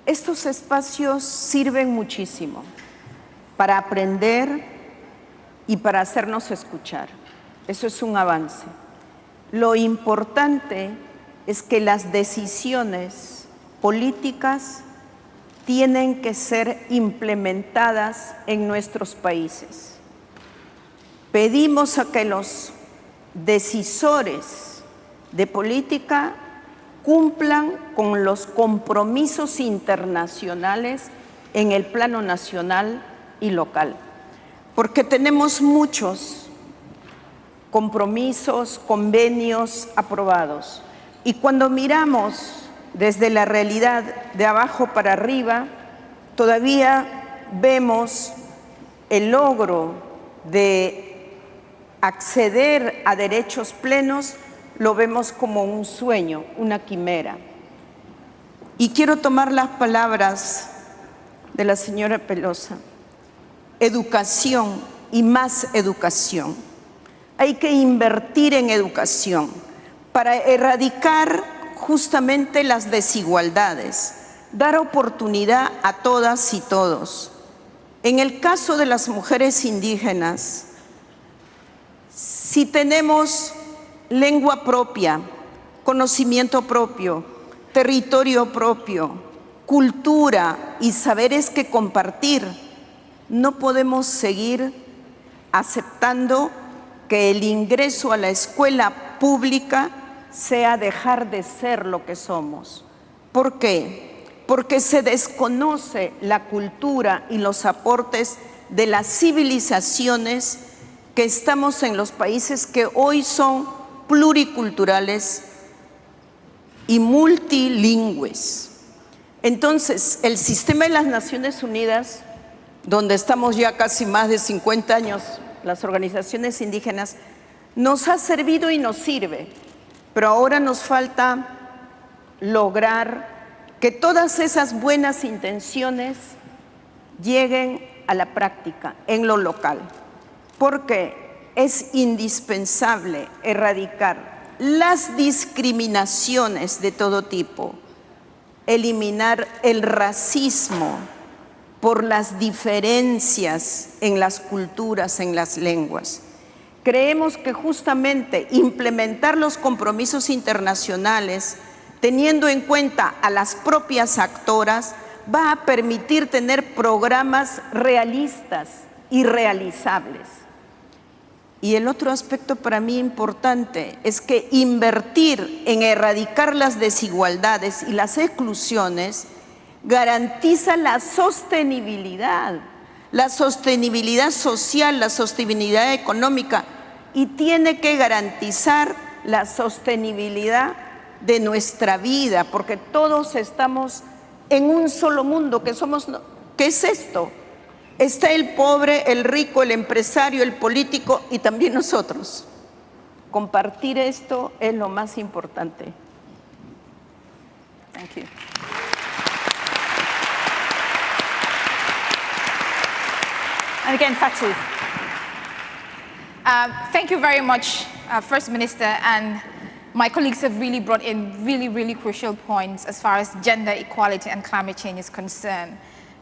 Estos espacios sirven muchísimo para aprender y para hacernos escuchar. Eso es un avance. Lo importante es que las decisiones políticas tienen que ser implementadas en nuestros países. Pedimos a que los decisores de política cumplan con los compromisos internacionales en el plano nacional y local, porque tenemos muchos compromisos, convenios aprobados. Y cuando miramos desde la realidad de abajo para arriba, todavía vemos el logro de acceder a derechos plenos, lo vemos como un sueño, una quimera. Y quiero tomar las palabras de la señora Pelosa. Educación y más educación. Hay que invertir en educación para erradicar justamente las desigualdades, dar oportunidad a todas y todos. En el caso de las mujeres indígenas, si tenemos lengua propia, conocimiento propio, territorio propio, cultura y saberes que compartir, no podemos seguir aceptando que el ingreso a la escuela pública sea dejar de ser lo que somos. ¿Por qué? Porque se desconoce la cultura y los aportes de las civilizaciones que estamos en los países que hoy son pluriculturales y multilingües. Entonces, el sistema de las Naciones Unidas, donde estamos ya casi más de 50 años, las organizaciones indígenas, nos ha servido y nos sirve, pero ahora nos falta lograr que todas esas buenas intenciones lleguen a la práctica en lo local, porque es indispensable erradicar las discriminaciones de todo tipo, eliminar el racismo por las diferencias en las culturas, en las lenguas. Creemos que justamente implementar los compromisos internacionales, teniendo en cuenta a las propias actoras, va a permitir tener programas realistas y realizables. Y el otro aspecto para mí importante es que invertir en erradicar las desigualdades y las exclusiones garantiza la sostenibilidad social, la sostenibilidad económica, y tiene que garantizar la sostenibilidad de nuestra vida, porque todos estamos en un solo mundo, ¿qué es esto? Está el pobre, el rico, el empresario, el político y también nosotros. Compartir esto es lo más importante. Thank you. And again, Fatu. Thank you very much, First Minister, and my colleagues have really brought in really crucial points as far as gender equality and climate change is concerned.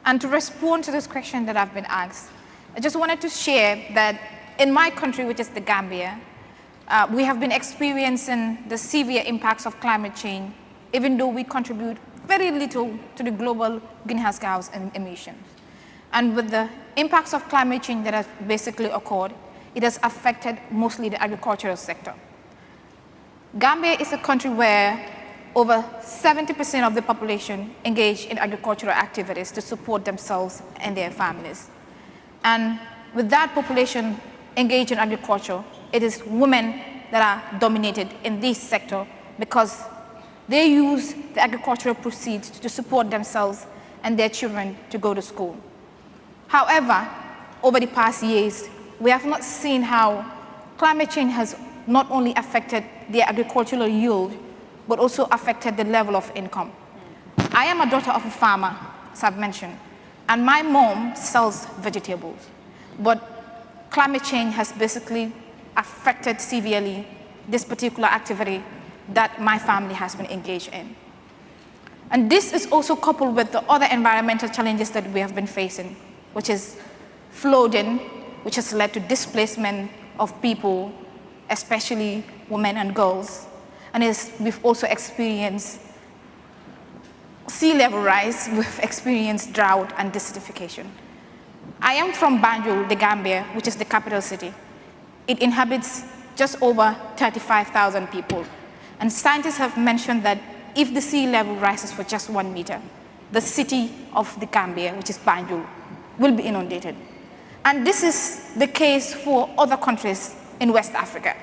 And to respond to this question that I've been asked, I just wanted to share that in my country, which is the Gambia, we have been experiencing the severe impacts of climate change, even though we contribute very little to the global greenhouse gas emissions. And with the impacts of climate change that has basically occurred, it has affected mostly the agricultural sector. Gambia is a country where over 70% of the population engage in agricultural activities to support themselves and their families. And with that population engaged in agriculture, it is women that are dominated in this sector because they use the agricultural proceeds to support themselves and their children to go to school. However, over the past years, we have not seen how climate change has not only affected the agricultural yield, but also affected the level of income. I am a daughter of a farmer, as I've mentioned, and my mom sells vegetables. But climate change has basically affected severely this particular activity that my family has been engaged in. And this is also coupled with the other environmental challenges that we have been facing, which is flooding, which has led to displacement of people, especially women and girls. And we've also experienced sea level rise, we've experienced drought and desertification. I am from Banjul, the Gambia, which is the capital city. It inhabits just over 35,000 people. And scientists have mentioned that if the sea level rises for just 1 meter, the city of the Gambia, which is Banjul, will be inundated. And this is the case for other countries in West Africa.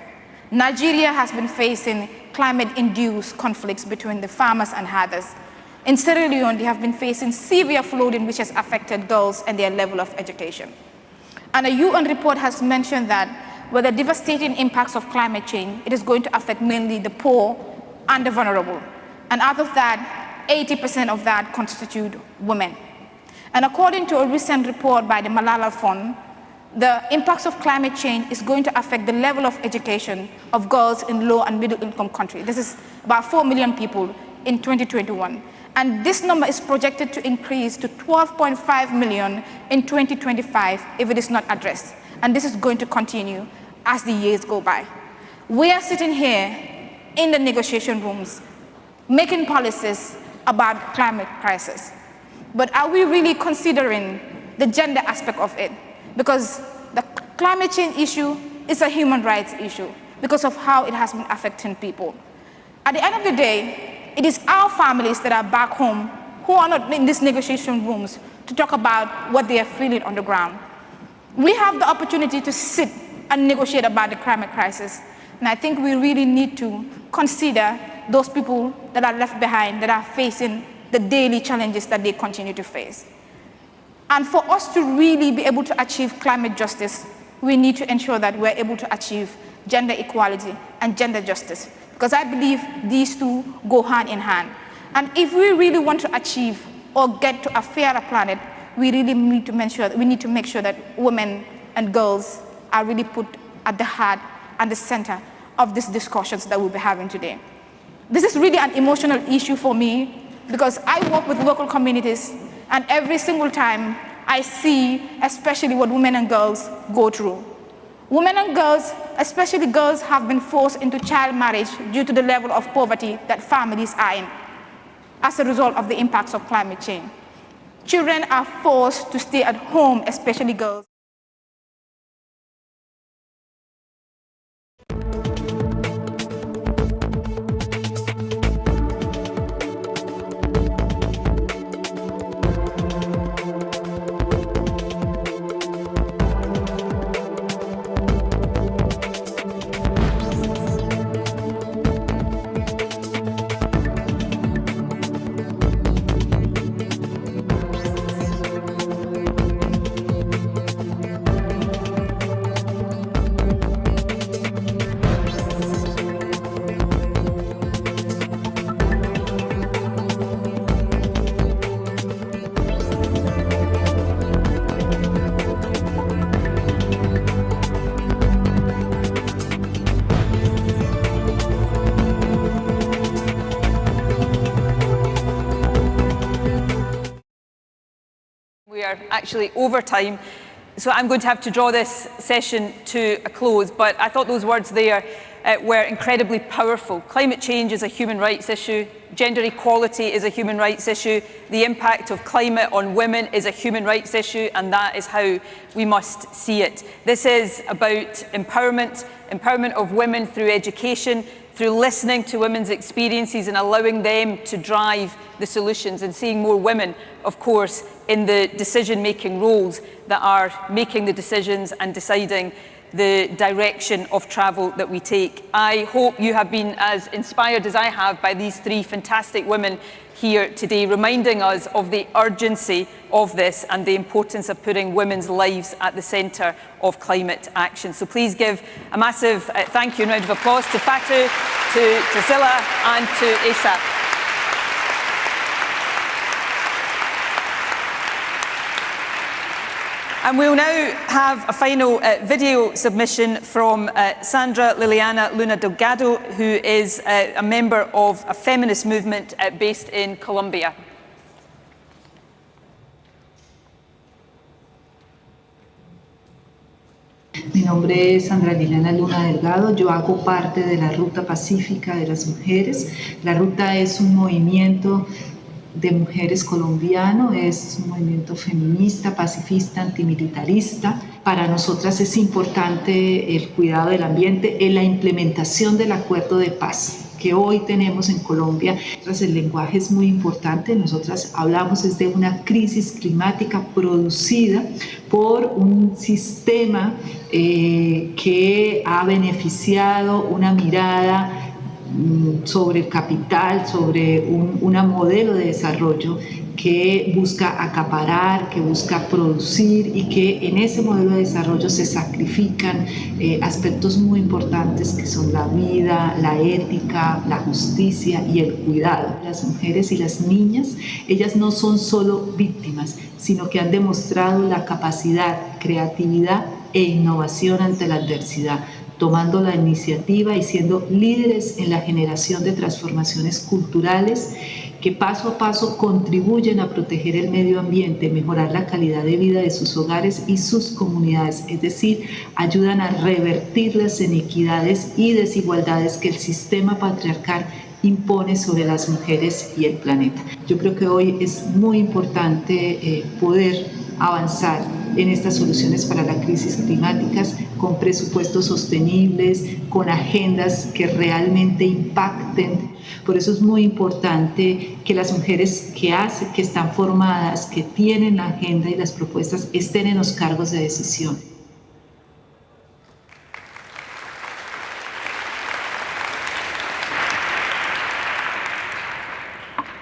Nigeria has been facing climate-induced conflicts between the farmers and herders. In Sierra Leone, they have been facing severe flooding, which has affected girls and their level of education. And a UN report has mentioned that with the devastating impacts of climate change, it is going to affect mainly the poor and the vulnerable. And out of that, 80% of that constitute women. And according to a recent report by the Malala Fund, the impacts of climate change is going to affect the level of education of girls in low and middle income countries. This is about 4 million people in 2021. And this number is projected to increase to 12.5 million in 2025 if it is not addressed. And this is going to continue as the years go by. We are sitting here in the negotiation rooms, making policies about climate crisis. But are we really considering the gender aspect of it? Because the climate change issue is a human rights issue because of how it has been affecting people. At the end of the day, it is our families that are back home who are not in these negotiation rooms to talk about what they are feeling on the ground. We have the opportunity to sit and negotiate about the climate crisis. And I think we really need to consider those people that are left behind, that are facing the daily challenges that they continue to face. And for us to really be able to achieve climate justice, we need to ensure that we're able to achieve gender equality and gender justice, because I believe these two go hand in hand. And if we really want to achieve or get to a fairer planet, we really need to make sure that women and girls are really put at the heart and the center of these discussions that we'll be having today. This is really an emotional issue for me because I work with local communities, and every single time I see especially what women and girls go through. Women and girls, especially girls, have been forced into child marriage due to the level of poverty that families are in as a result of the impacts of climate change. Children are forced to stay at home, especially girls. We are actually over time, so I'm going to have to draw this session to a close, but I thought those words there were incredibly powerful. Climate change is a human rights issue, gender equality is a human rights issue, the impact of climate on women is a human rights issue, and that is how we must see it. This is about empowerment of women through education, through listening to women's experiences and allowing them to drive the solutions, and seeing more women, of course, in the decision-making roles that are making the decisions and deciding the direction of travel that we take. I hope you have been as inspired as I have by these three fantastic women here today, reminding us of the urgency of this and the importance of putting women's lives at the centre of climate action. So please give a massive thank you and round of applause to Fatou, to Zilla and to ASIA. And we'll now have a final video submission from Sandra Liliana Luna Delgado, who is a member of a feminist movement based in Colombia. Mi nombre es Sandra Liliana Luna Delgado, yo hago parte de la Ruta Pacífica de las Mujeres. La Ruta es un movimiento de mujeres colombiano, es un movimiento feminista, pacifista, antimilitarista. Para nosotras es importante el cuidado del ambiente en la implementación del acuerdo de paz que hoy tenemos en Colombia. El lenguaje es muy importante, nosotras hablamos de una crisis climática producida por un sistema que ha beneficiado una mirada sobre el capital, sobre una modelo de desarrollo que busca acaparar, que busca producir y que en ese modelo de desarrollo se sacrifican aspectos muy importantes que son la vida, la ética, la justicia y el cuidado. Las mujeres y las niñas, ellas no son solo víctimas, sino que han demostrado la capacidad, creatividad e innovación ante la adversidad, tomando la iniciativa y siendo líderes en la generación de transformaciones culturales que paso a paso contribuyen a proteger el medio ambiente, mejorar la calidad de vida de sus hogares y sus comunidades, es decir, ayudan a revertir las inequidades y desigualdades que el sistema patriarcal impone sobre las mujeres y el planeta. Yo creo que hoy es muy importante poder avanzar en estas soluciones para las crisis climáticas con presupuestos sostenibles, con agendas que realmente impacten. Por eso es muy importante que las mujeres que están formadas, que tienen la agenda y las propuestas, estén en los cargos de decisión.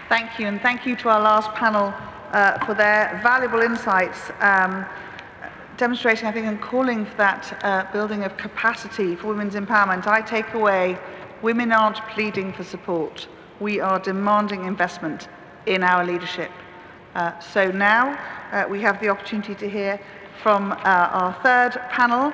Thank you, and thank you to our last panel for their valuable insights, demonstrating, I think, and calling for that building of capacity for women's empowerment. I take away, women aren't pleading for support. We are demanding investment in our leadership. So now we have the opportunity to hear from our third panel.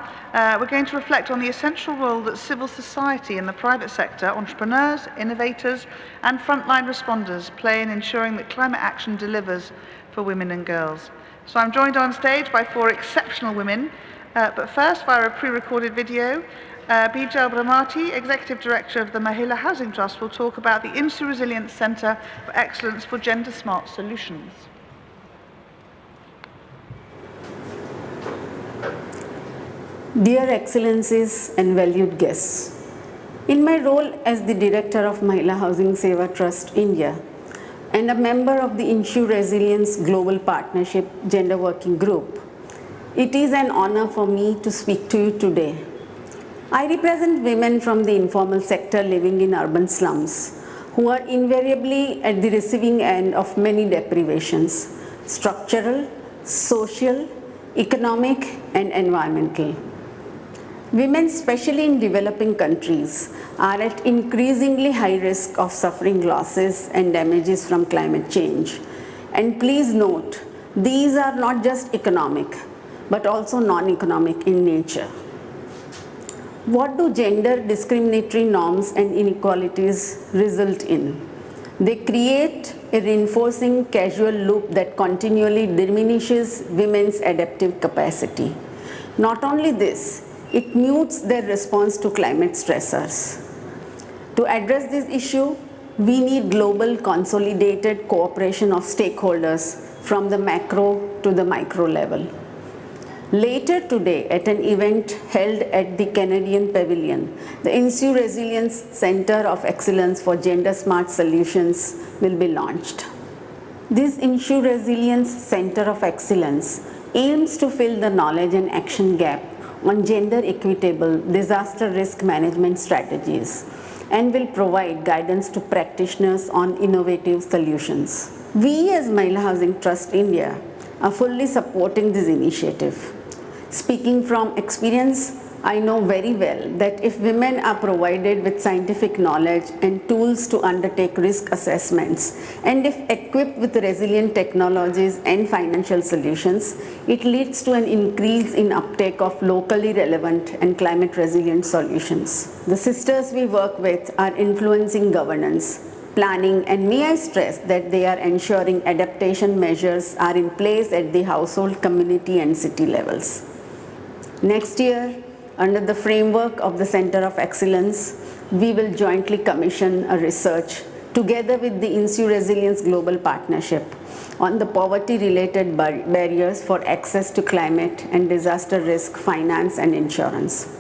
We're going to reflect on the essential role that civil society and the private sector, entrepreneurs, innovators, and frontline responders play in ensuring that climate action delivers for women and girls. So I'm joined on stage by 4 exceptional women, but first via a pre-recorded video, Bijal Bramati, Executive Director of the Mahila Housing Trust, will talk about the IMSU Resilience Centre for Excellence for Gender Smart Solutions. Dear Excellencies and valued guests, in my role as the Director of Mahila Housing Seva Trust India and a member of the IMSU Resilience Global Partnership Gender Working Group, it is an honor for me to speak to you today. I represent women from the informal sector living in urban slums who are invariably at the receiving end of many deprivations, structural, social, economic, and environmental. Women, especially in developing countries, are at increasingly high risk of suffering losses and damages from climate change. And please note, these are not just economic, but also non-economic in nature. What do gender discriminatory norms and inequalities result in? They create a reinforcing causal loop that continually diminishes women's adaptive capacity. Not only this, it mutes their response to climate stressors. To address this issue, we need global consolidated cooperation of stakeholders from the macro to the micro level. Later today, at an event held at the Canadian Pavilion, the IMSU Resilience Centre of Excellence for Gender Smart Solutions will be launched. This IMSU Resilience Centre of Excellence aims to fill the knowledge and action gap on gender equitable disaster risk management strategies and will provide guidance to practitioners on innovative solutions. We as Mahila Housing Trust India are fully supporting this initiative. Speaking from experience, I know very well that if women are provided with scientific knowledge and tools to undertake risk assessments, and if equipped with resilient technologies and financial solutions, it leads to an increase in uptake of locally relevant and climate resilient solutions. The sisters we work with are influencing governance, planning, and may I stress that they are ensuring adaptation measures are in place at the household, community, and city levels. Next year, under the framework of the Center of Excellence, we will jointly commission a research together with the INSU Resilience Global Partnership on the poverty-related barriers for access to climate and disaster risk finance and insurance.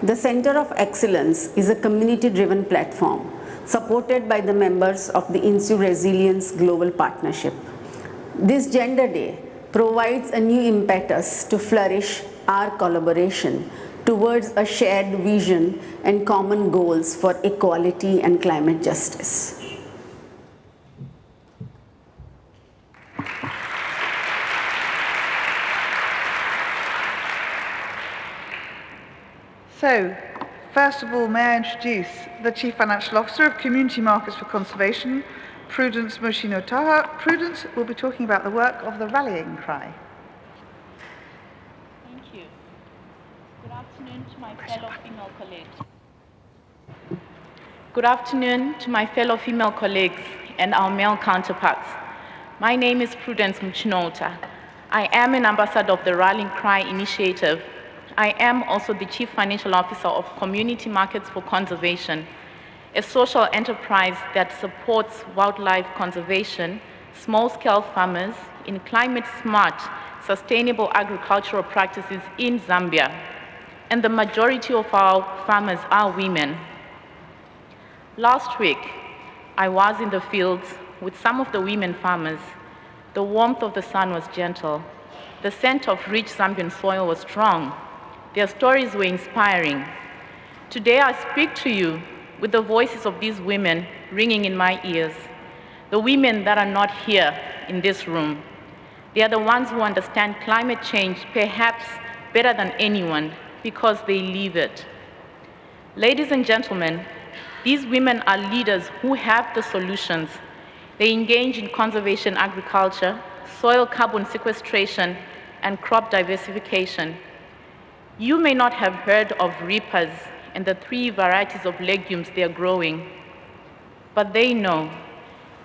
The Center of Excellence is a community-driven platform supported by the members of the INSU Resilience Global Partnership. This Gender Day provides a new impetus to flourish our collaboration towards a shared vision and common goals for equality and climate justice. So, first of all, may I introduce the Chief Financial Officer of Community Markets for Conservation, Prudence Moshino-Taha. Prudence will be talking about the work of the Rallying Cry. Thank you. Good afternoon to my fellow female colleagues. Good afternoon to my fellow female colleagues and our male counterparts. My name is Prudence Moshino-Taha. I am an ambassador of the Rallying Cry initiative. I am also the Chief Financial Officer of Community Markets for Conservation, a social enterprise that supports wildlife conservation, small-scale farmers in climate-smart, sustainable agricultural practices in Zambia. And the majority of our farmers are women. Last week, I was in the fields with some of the women farmers. The warmth of the sun was gentle. The scent of rich Zambian soil was strong. Their stories were inspiring. Today I speak to you with the voices of these women ringing in my ears. The women that are not here in this room. They are the ones who understand climate change perhaps better than anyone because they live it. Ladies and gentlemen, these women are leaders who have the solutions. They engage in conservation agriculture, soil carbon sequestration, and crop diversification. You may not have heard of reapers and the 3 varieties of legumes they are growing, but they know.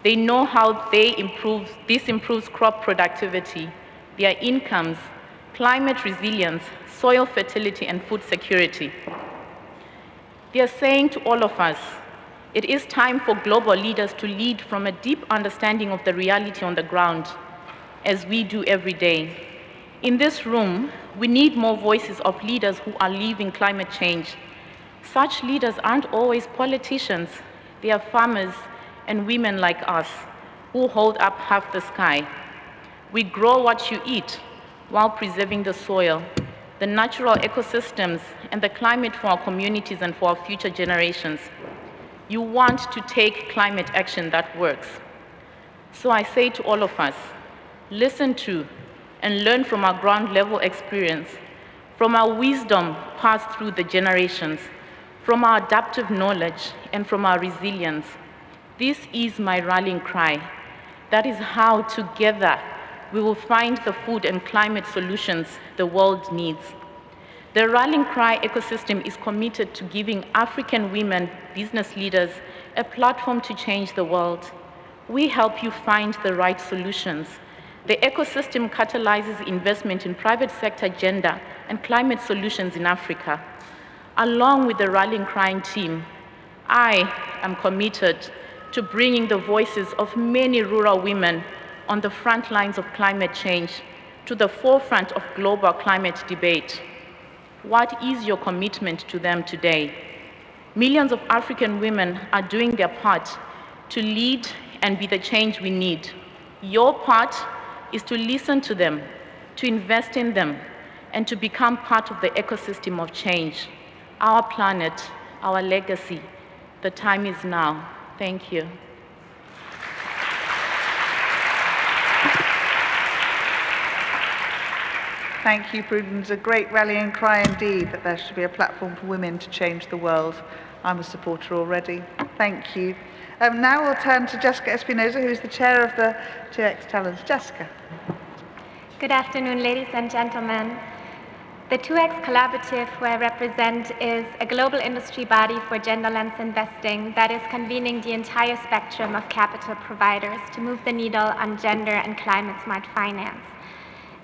They know how this improves crop productivity, their incomes, climate resilience, soil fertility, and food security. They are saying to all of us, it is time for global leaders to lead from a deep understanding of the reality on the ground, as we do every day. In this room, we need more voices of leaders who are living climate change. Such leaders aren't always politicians. They are farmers and women like us who hold up half the sky. We grow what you eat while preserving the soil, the natural ecosystems, and the climate for our communities and for our future generations. You want to take climate action that works. So I say to all of us, listen to and learn from our ground level experience, from our wisdom passed through the generations, from our adaptive knowledge, and from our resilience. This is my rallying cry. That is how together we will find the food and climate solutions the world needs. The rallying cry ecosystem is committed to giving African women business leaders a platform to change the world. We help you find the right solutions. The ecosystem catalyzes investment in private sector gender and climate solutions in Africa. Along with the Rallying Cry team, I am committed to bringing the voices of many rural women on the front lines of climate change to the forefront of global climate debate. What is your commitment to them today? Millions of African women are doing their part to lead and be the change we need. Your part is to listen to them, to invest in them, and to become part of the ecosystem of change. Our planet, our legacy. The time is now. Thank you. Thank you, Prudence. A great rallying cry indeed that there should be a platform for women to change the world. I'm a supporter already. Thank you. Now we'll turn to Jessica Espinosa, who is the chair of the 2X Talents. Jessica. Good afternoon, ladies and gentlemen. The 2X Collaborative, who I represent, is a global industry body for gender lens investing that is convening the entire spectrum of capital providers to move the needle on gender and climate-smart finance.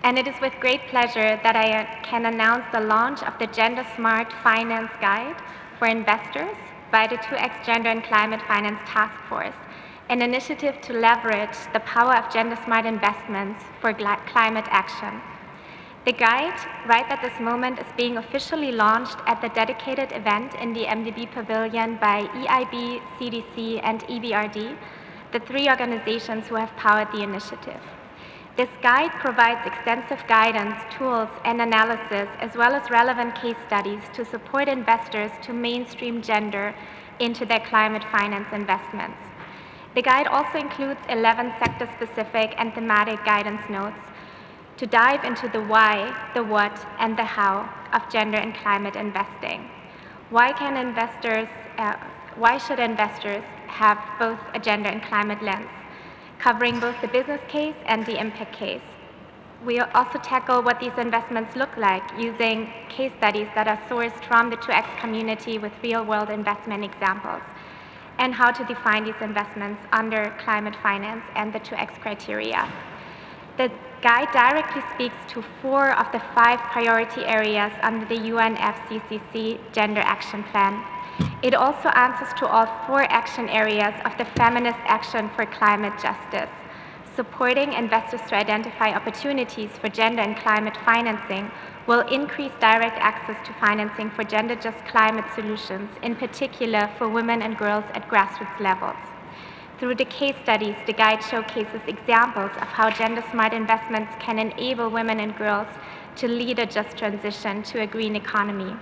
And it is with great pleasure that I can announce the launch of the Gender Smart Finance Guide for Investors by the 2X Gender and Climate Finance Task Force, an initiative to leverage the power of gender-smart investments for climate action. The guide, right at this moment, is being officially launched at the dedicated event in the MDB Pavilion by EIB, CDC, and EBRD, the three organizations who have powered the initiative. This guide provides extensive guidance, tools, and analysis, as well as relevant case studies to support investors to mainstream gender into their climate finance investments. The guide also includes 11 sector-specific and thematic guidance notes to dive into the why, the what, and the how of gender and climate investing. Why should investors have both a gender and climate lens, covering both the business case and the impact case? We also tackle what these investments look like using case studies that are sourced from the 2X community with real-world investment examples, and how to define these investments under climate finance and the 2X criteria. The guide directly speaks to 4 of the 5 priority areas under the UNFCCC Gender Action Plan. It also answers to all 4 action areas of the Feminist Action for Climate Justice, supporting investors to identify opportunities for gender and climate financing will increase direct access to financing for gender-just climate solutions, in particular for women and girls at grassroots levels. Through the case studies, the guide showcases examples of how gender-smart investments can enable women and girls to lead a just transition to a green economy.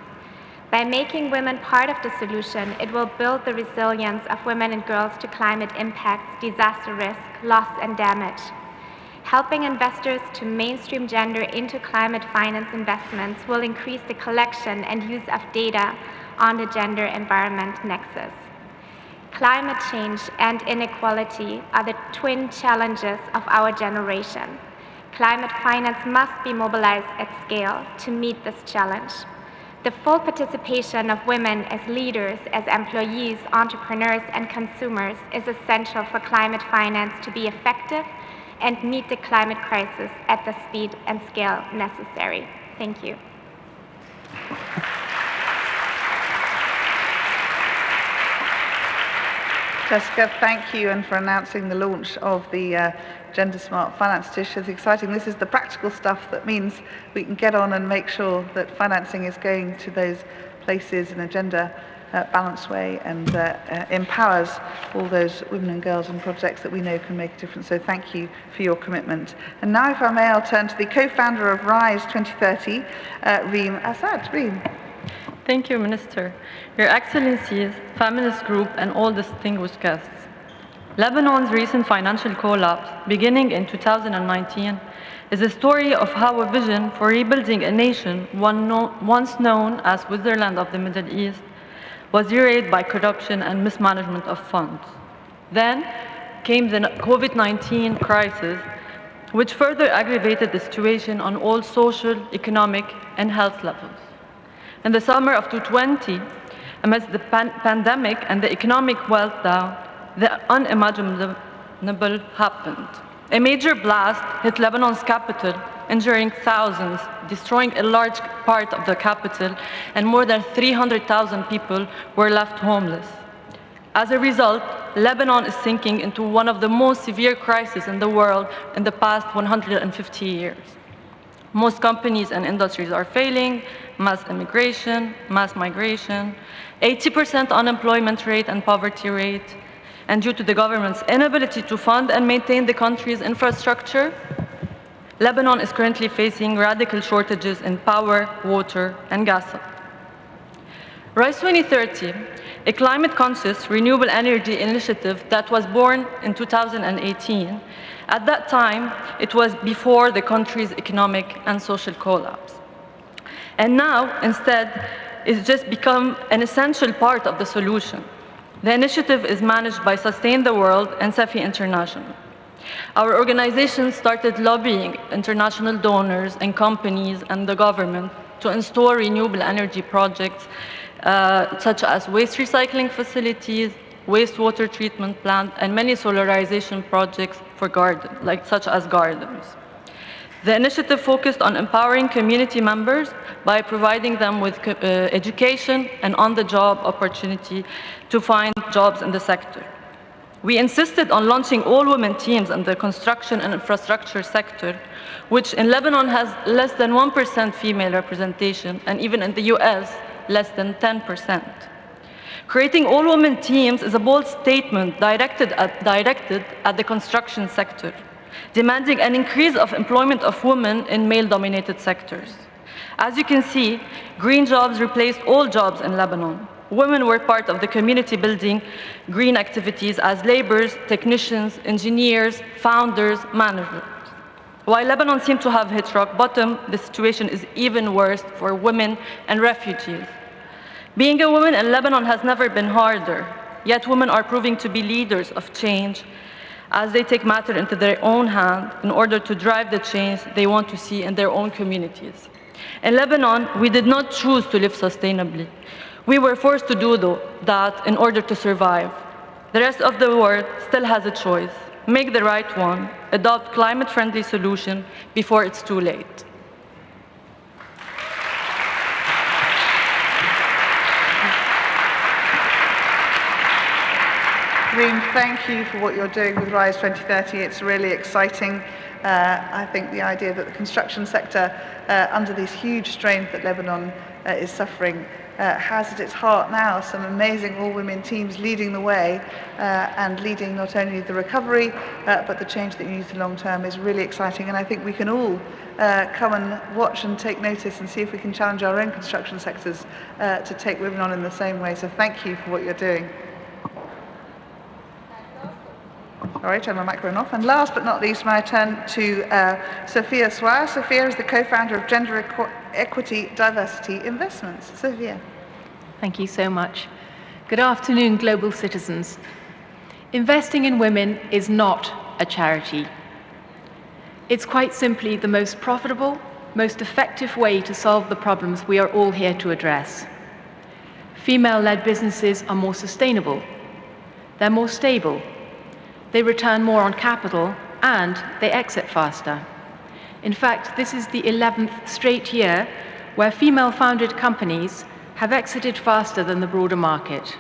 By making women part of the solution, it will build the resilience of women and girls to climate impacts, disaster risk, loss, and damage. Helping investors to mainstream gender into climate finance investments will increase the collection and use of data on the gender-environment nexus. Climate change and inequality are the twin challenges of our generation. Climate finance must be mobilized at scale to meet this challenge. The full participation of women as leaders, as employees, entrepreneurs, and consumers is essential for climate finance to be effective and meet the climate crisis at the speed and scale necessary. Thank you. Jessica, thank you, and for announcing the launch of the Gender Smart Finance Dish. It's exciting. This is the practical stuff that means we can get on and make sure that financing is going to those places in a gender balanced way and empowers all those women and girls and projects that we know can make a difference. So thank you for your commitment. And now, if I may, I'll turn to the co-founder of RISE 2030, Reem Assad. Reem. Thank you, Minister, Your Excellencies, feminist group, and all distinguished guests. Lebanon's recent financial collapse, beginning in 2019, is a story of how a vision for rebuilding a nation once known as Switzerland of the Middle East was derailed by corruption and mismanagement of funds. Then came the COVID-19 crisis, which further aggravated the situation on all social, economic, and health levels. In the summer of 2020, amidst the pandemic and the economic meltdown, the unimaginable happened. A major blast hit Lebanon's capital, injuring thousands, destroying a large part of the capital, and more than 300,000 people were left homeless. As a result, Lebanon is sinking into one of the most severe crises in the world in the past 150 years. Most companies and industries are failing, mass immigration, mass migration, 80% unemployment rate and poverty rate, and due to the government's inability to fund and maintain the country's infrastructure, Lebanon is currently facing radical shortages in power, water, and gas. RISE 2030 a climate-conscious renewable energy initiative that was born in 2018. At that time, it was before the country's economic and social collapse. And now, instead, it's just become an essential part of the solution. The initiative is managed by Sustain the World and Sisy International. Our organization started lobbying international donors and companies and the government to install renewable energy projects such as waste recycling facilities, wastewater treatment plant, and many solarization projects for gardens, such as gardens. The initiative focused on empowering community members by providing them with education and on-the-job opportunity to find jobs in the sector. We insisted on launching all-women teams in the construction and infrastructure sector, which in Lebanon has less than 1% female representation, and even in the US, less than 10%. Creating all-women teams is a bold statement directed at the construction sector, demanding an increase of employment of women in male-dominated sectors. As you can see, green jobs replaced all jobs in Lebanon. Women were part of the community building green activities as laborers, technicians, engineers, founders, managers. While Lebanon seemed to have hit rock bottom, the situation is even worse for women and refugees. Being a woman in Lebanon has never been harder, yet women are proving to be leaders of change as they take matters into their own hand in order to drive the change they want to see in their own communities. In Lebanon, we did not choose to live sustainably. We were forced to do that in order to survive. The rest of the world still has a choice. Make the right one, adopt climate-friendly solution before it's too late. Reem, thank you for what you're doing with RISE 2030. It's really exciting. I think the idea that the construction sector, under these huge strains that Lebanon is suffering, has at its heart now some amazing all-women teams leading the way and leading not only the recovery, but the change that you need to long-term is really exciting. And I think we can all come and watch and take notice and see if we can challenge our own construction sectors to take women on in the same way. So thank you for what you're doing. All right, turn my microphone off. And last but not least, I turn to Sophia Swire. Sophia is the co-founder of Gender Equity Diversity Investments. Sophia. Thank you so much. Good afternoon, global citizens. Investing in women is not a charity. It's quite simply the most profitable, most effective way to solve the problems we are all here to address. Female-led businesses are more sustainable. They're more stable. They return more on capital, and they exit faster. In fact, this is the 11th straight year where female-founded companies have exited faster than the broader market.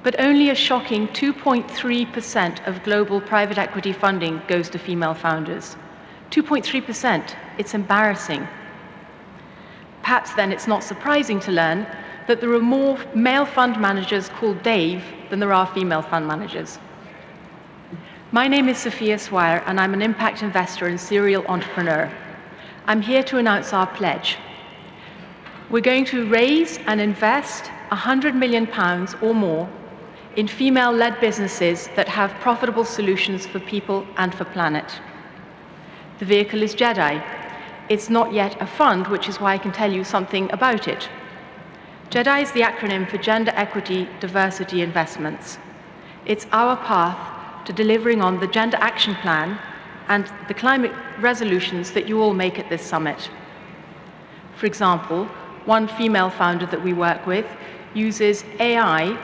But only a shocking 2.3% of global private equity funding goes to female founders. 2.3%, it's embarrassing. Perhaps then it's not surprising to learn that there are more male fund managers called Dave than there are female fund managers. My name is Sophia Swire, and I'm an impact investor and serial entrepreneur. I'm here to announce our pledge. We're going to raise and invest £100 million or more in female-led businesses that have profitable solutions for people and for planet. The vehicle is JEDI. It's not yet a fund, which is why I can tell you something about it. JEDI is the acronym for Gender Equity Diversity Investments. It's our path to delivering on the Gender Action Plan and the climate resolutions that you all make at this summit. For example, one female founder that we work with uses AI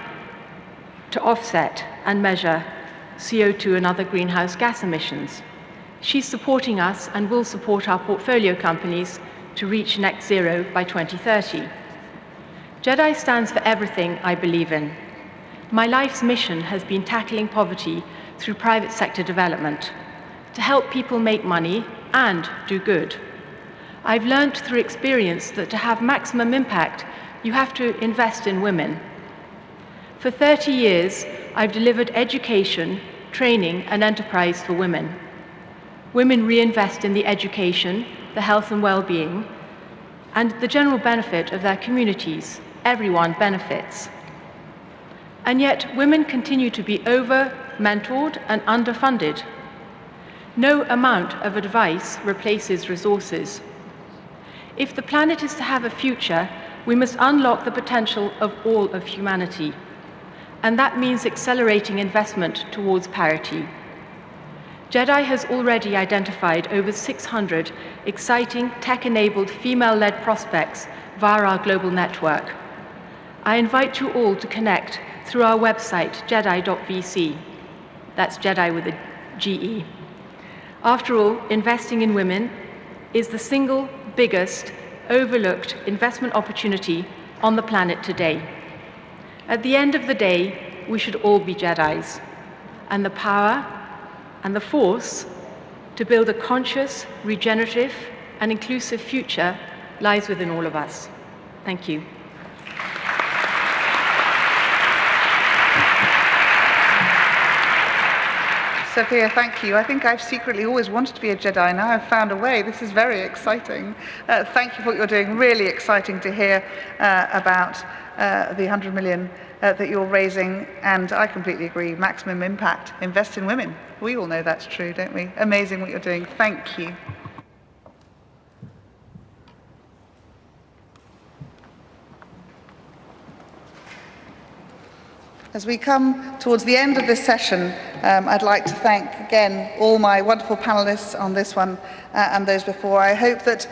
to offset and measure CO2 and other greenhouse gas emissions. She's supporting us and will support our portfolio companies to reach net zero by 2030. JEDI stands for everything I believe in. My life's mission has been tackling poverty through private sector development, to help people make money and do good. I've learned through experience that to have maximum impact, you have to invest in women. For 30 years, I've delivered education, training, and enterprise for women. Women reinvest in the education, the health and well-being, and the general benefit of their communities. Everyone benefits. And yet women continue to be over-mentored and underfunded. No amount of advice replaces resources. If the planet is to have a future, we must unlock the potential of all of humanity. And that means accelerating investment towards parity. JEDI has already identified over 600 exciting tech-enabled female-led prospects via our global network. I invite you all to connect through our website, jedi.vc. That's Jedi with a GE. After all, investing in women is the single biggest overlooked investment opportunity on the planet today. At the end of the day, we should all be Jedis, and the power and the force to build a conscious, regenerative, and inclusive future lies within all of us. Thank you. Sophia, thank you. I think I've secretly always wanted to be a Jedi. Now I've found a way. This is very exciting. Thank you for what you're doing. Really exciting to hear about the 100 million that you're raising. And I completely agree. Maximum impact. Invest in women. We all know that's true, don't we? Amazing what you're doing. Thank you. As we come towards the end of this session, I'd like to thank again all my wonderful panelists on this one and those before. I hope that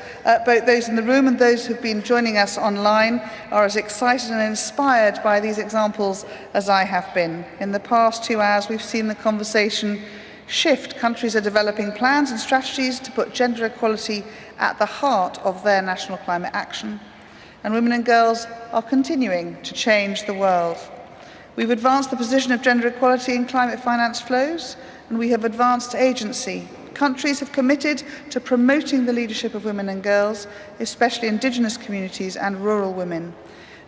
both those in the room and those who've been joining us online are as excited and inspired by these examples as I have been. In the past 2 hours, we've seen the conversation shift. Countries are developing plans and strategies to put gender equality at the heart of their national climate action. And women and girls are continuing to change the world. We've advanced the position of gender equality in climate finance flows, and we have advanced agency. Countries have committed to promoting the leadership of women and girls, especially indigenous communities and rural women.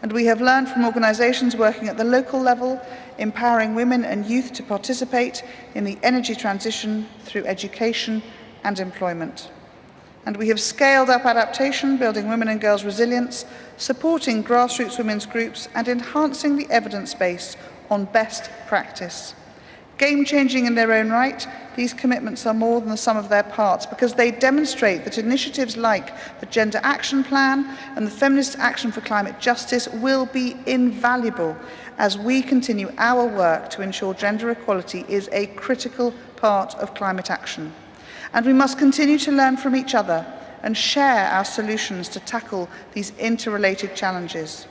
And we have learned from organisations working at the local level, empowering women and youth to participate in the energy transition through education and employment. And we have scaled up adaptation, building women and girls' resilience, supporting grassroots women's groups, and enhancing the evidence base on best practice. Game-changing in their own right, these commitments are more than the sum of their parts because they demonstrate that initiatives like the Gender Action Plan and the Feminist Action for Climate Justice will be invaluable as we continue our work to ensure gender equality is a critical part of climate action. And we must continue to learn from each other and share our solutions to tackle these interrelated challenges.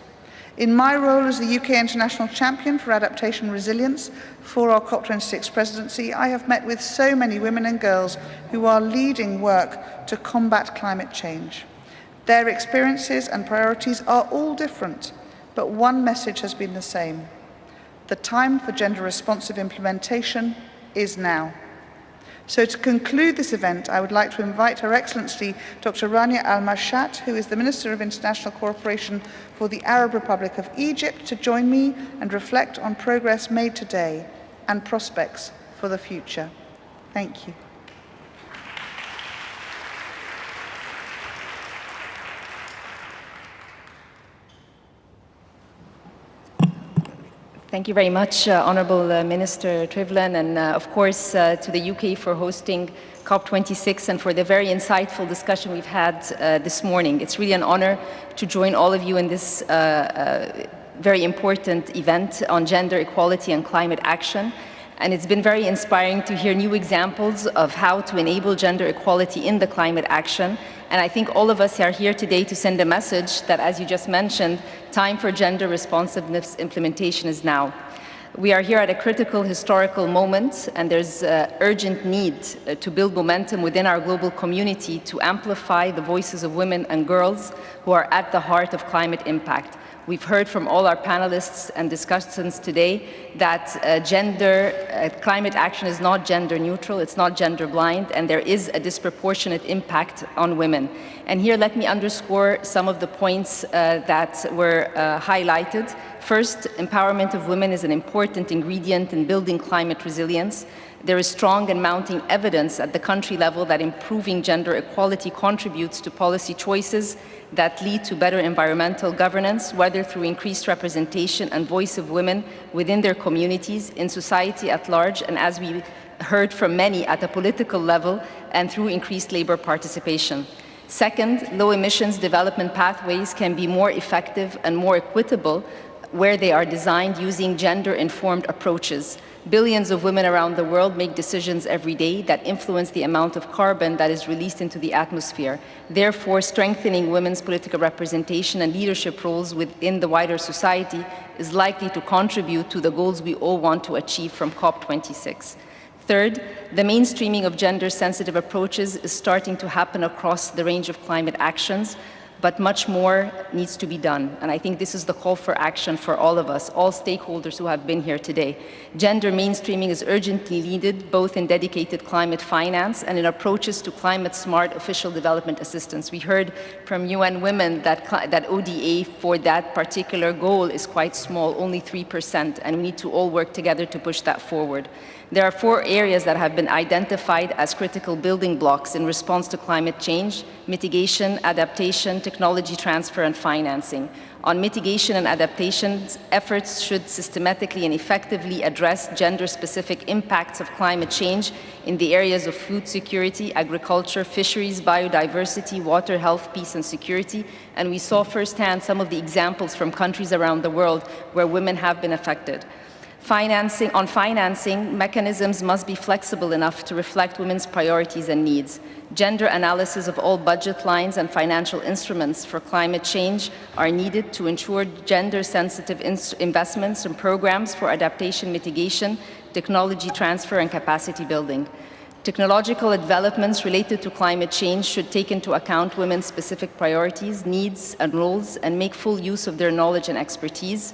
In my role as the UK International Champion for Adaptation Resilience for our COP26 presidency, I have met with so many women and girls who are leading work to combat climate change. Their experiences and priorities are all different, but one message has been the same. The time for gender-responsive implementation is now. So to conclude this event, I would like to invite Her Excellency Dr. Rania Al-Mashat, who is the Minister of International Cooperation for the Arab Republic of Egypt, to join me and reflect on progress made today and prospects for the future. Thank you. Thank you very much, Honourable Minister Trivlen, and of course to the UK for hosting COP26 and for the very insightful discussion we've had this morning. It's really an honour to join all of you in this very important event on gender equality and climate action. And it's been very inspiring to hear new examples of how to enable gender equality in the climate action. And I think all of us are here today to send a message that, as you just mentioned, time for gender responsiveness implementation is now. We are here at a critical historical moment, and there's urgent need to build momentum within our global community to amplify the voices of women and girls who are at the heart of climate impact. We've heard from all our panelists and discussants today that climate action is not gender neutral, it's not gender blind, and there is a disproportionate impact on women. And here let me underscore some of the points that were highlighted. First, empowerment of women is an important ingredient in building climate resilience. There is strong and mounting evidence at the country level that improving gender equality contributes to policy choices that lead to better environmental governance, whether through increased representation and voice of women within their communities, in society at large, and as we heard from many at a political level, and through increased labor participation. Second, low emissions development pathways can be more effective and more equitable where they are designed using gender-informed approaches. Billions of women around the world make decisions every day that influence the amount of carbon that is released into the atmosphere. Therefore, strengthening women's political representation and leadership roles within the wider society is likely to contribute to the goals we all want to achieve from COP26. Third, the mainstreaming of gender-sensitive approaches is starting to happen across the range of climate actions, but much more needs to be done. And I think this is the call for action for all of us, all stakeholders who have been here today. Gender mainstreaming is urgently needed, both in dedicated climate finance and in approaches to climate-smart official development assistance. We heard from UN Women that ODA for that particular goal is quite small, only 3%, and we need to all work together to push that forward. There are 4 areas that have been identified as critical building blocks in response to climate change: mitigation, adaptation, technology transfer, and financing. On mitigation and adaptation, efforts should systematically and effectively address gender-specific impacts of climate change in the areas of food security, agriculture, fisheries, biodiversity, water, health, peace, and security. And we saw firsthand some of the examples from countries around the world where women have been affected. On financing, mechanisms must be flexible enough to reflect women's priorities and needs. Gender analysis of all budget lines and financial instruments for climate change are needed to ensure gender-sensitive investments and programs for adaptation mitigation, technology transfer, and capacity building. Technological developments related to climate change should take into account women's specific priorities, needs, and roles, and make full use of their knowledge and expertise.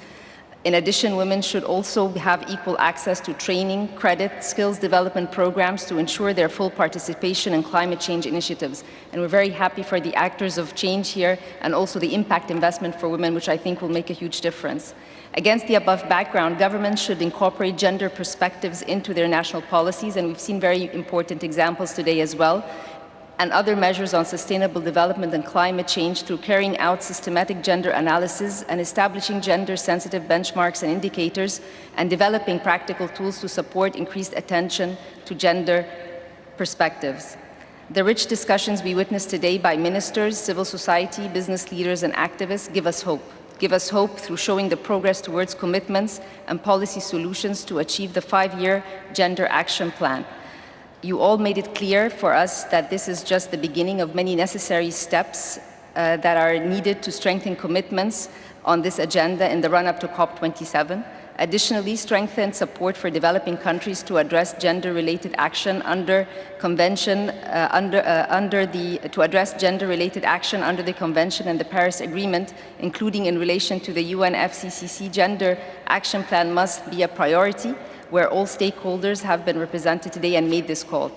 In addition, women should also have equal access to training, credit, skills development programs to ensure their full participation in climate change initiatives. And we're very happy for the actors of change here and also the impact investment for women, which I think will make a huge difference. Against the above background, governments should incorporate gender perspectives into their national policies, and we've seen very important examples today as well, and other measures on sustainable development and climate change through carrying out systematic gender analysis and establishing gender-sensitive benchmarks and indicators, and developing practical tools to support increased attention to gender perspectives. The rich discussions we witnessed today by ministers, civil society, business leaders, and activists give us hope. Give us hope through showing the progress towards commitments and policy solutions to achieve the 5-year Gender Action Plan. You all made it clear for us that this is just the beginning of many necessary steps that are needed to strengthen commitments on this agenda in the run-up to COP27. Additionally, strengthen support for developing countries to address gender-related action under convention to address gender-related action under the Convention and the Paris Agreement, including in relation to the UNFCCC Gender Action Plan, must be a priority, where all stakeholders have been represented today and made this call.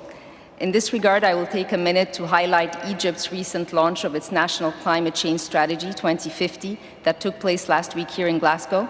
In this regard, I will take a minute to highlight Egypt's recent launch of its National Climate Change Strategy 2050 that took place last week here in Glasgow.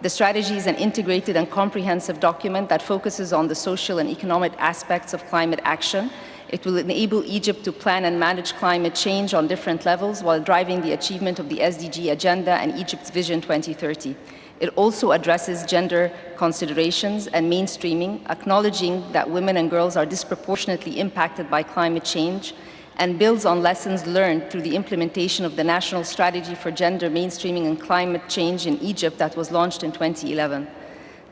The strategy is an integrated and comprehensive document that focuses on the social and economic aspects of climate action. It will enable Egypt to plan and manage climate change on different levels while driving the achievement of the SDG agenda and Egypt's Vision 2030. It also addresses gender considerations and mainstreaming, acknowledging that women and girls are disproportionately impacted by climate change, and builds on lessons learned through the implementation of the National Strategy for Gender Mainstreaming and Climate Change in Egypt that was launched in 2011.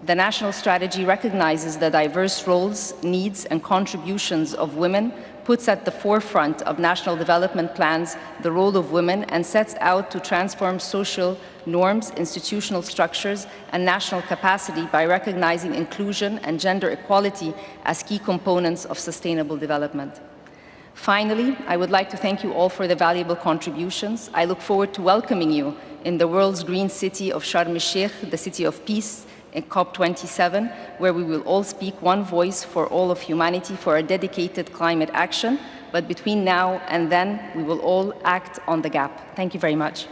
The national strategy recognizes the diverse roles, needs, and contributions of women, puts at the forefront of national development plans the role of women, and sets out to transform social norms, institutional structures, and national capacity by recognizing inclusion and gender equality as key components of sustainable development. Finally, I would like to thank you all for the valuable contributions. I look forward to welcoming you in the world's green city of Sharm el-Sheikh, the city of peace, in COP27, where we will all speak one voice for all of humanity for a dedicated climate action. But between now and then, we will all act on the gap. Thank you very much.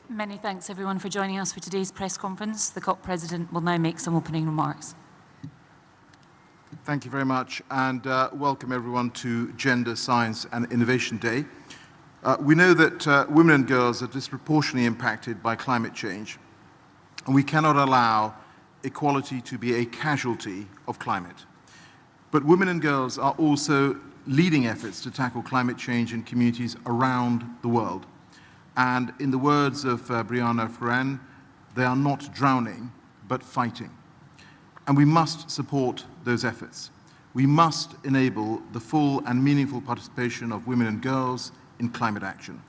Many thanks, everyone, for joining us for today's press conference. The COP President will now make some opening remarks. Thank you very much, and welcome everyone to Gender, Science and Innovation Day. We know that women and girls are disproportionately impacted by climate change, and we cannot allow equality to be a casualty of climate. But women and girls are also leading efforts to tackle climate change in communities around the world. And in the words of Brianna Ferran, they are not drowning, but fighting. And we must support those efforts. We must enable the full and meaningful participation of women and girls in climate action.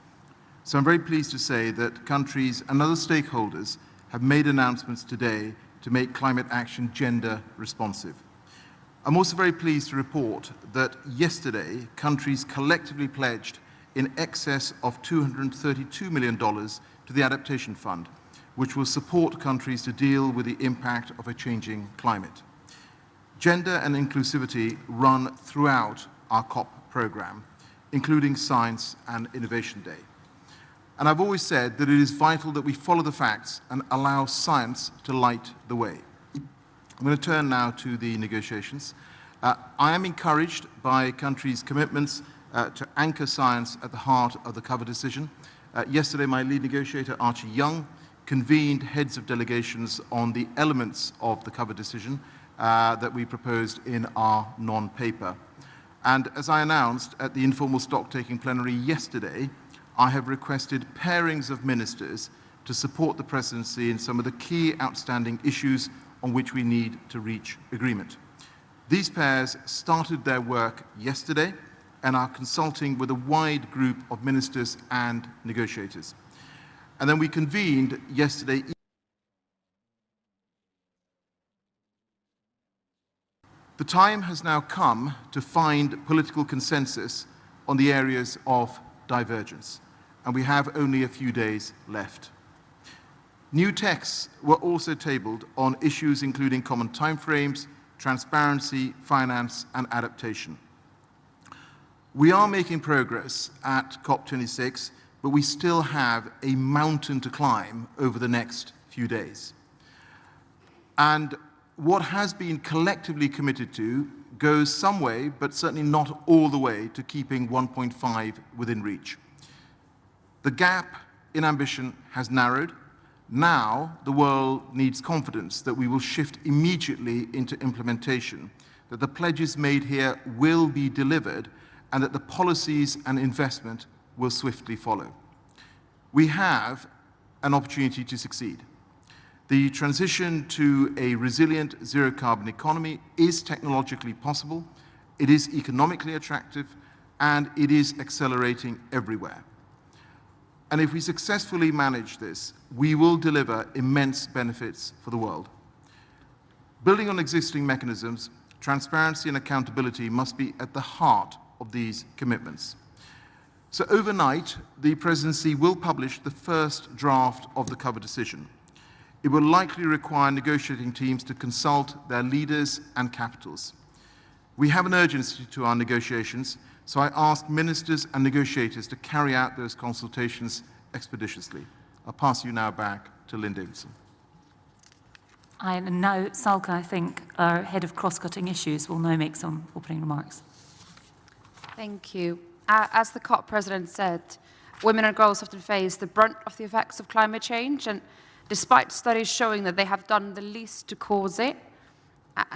So I'm very pleased to say that countries and other stakeholders have made announcements today to make climate action gender responsive. I'm also very pleased to report that yesterday, countries collectively pledged in excess of $232 million to the Adaptation Fund, which will support countries to deal with the impact of a changing climate. Gender and inclusivity run throughout our COP program, including Science and Innovation Day. And I've always said that it is vital that we follow the facts and allow science to light the way. I'm going to turn now to the negotiations. I am encouraged by countries' commitments to anchor science at the heart of the cover decision. Yesterday, my lead negotiator, Archie Young, convened heads of delegations on the elements of the cover decision that we proposed in our non-paper. And as I announced at the informal stock-taking plenary yesterday, I have requested pairings of ministers to support the presidency in some of the key outstanding issues on which we need to reach agreement. These pairs started their work yesterday and are consulting with a wide group of ministers and negotiators. And then we convened yesterday. The time has now come to find political consensus on the areas of divergence, and we have only a few days left. New texts were also tabled on issues including common timeframes, transparency, finance, and adaptation. We are making progress at COP26, but we still have a mountain to climb over the next few days. And what has been collectively committed to goes some way, but certainly not all the way, to keeping 1.5 within reach. The gap in ambition has narrowed. Now the world needs confidence that we will shift immediately into implementation, that the pledges made here will be delivered, and that the policies and investment will swiftly follow. We have an opportunity to succeed. The transition to a resilient zero-carbon economy is technologically possible, it is economically attractive, and it is accelerating everywhere. And if we successfully manage this, we will deliver immense benefits for the world. Building on existing mechanisms, transparency and accountability must be at the heart of these commitments. So overnight, the presidency will publish the first draft of the cover decision. It will likely require negotiating teams to consult their leaders and capitals. We have an urgency to our negotiations, so I ask ministers and negotiators to carry out those consultations expeditiously. I'll pass you now back to Lynn Davidson. And now Salka, I think, our head of cross-cutting issues, will now make some opening remarks. Thank you. As the COP president said, women and girls often face the brunt of the effects of climate change, and despite studies showing that they have done the least to cause it,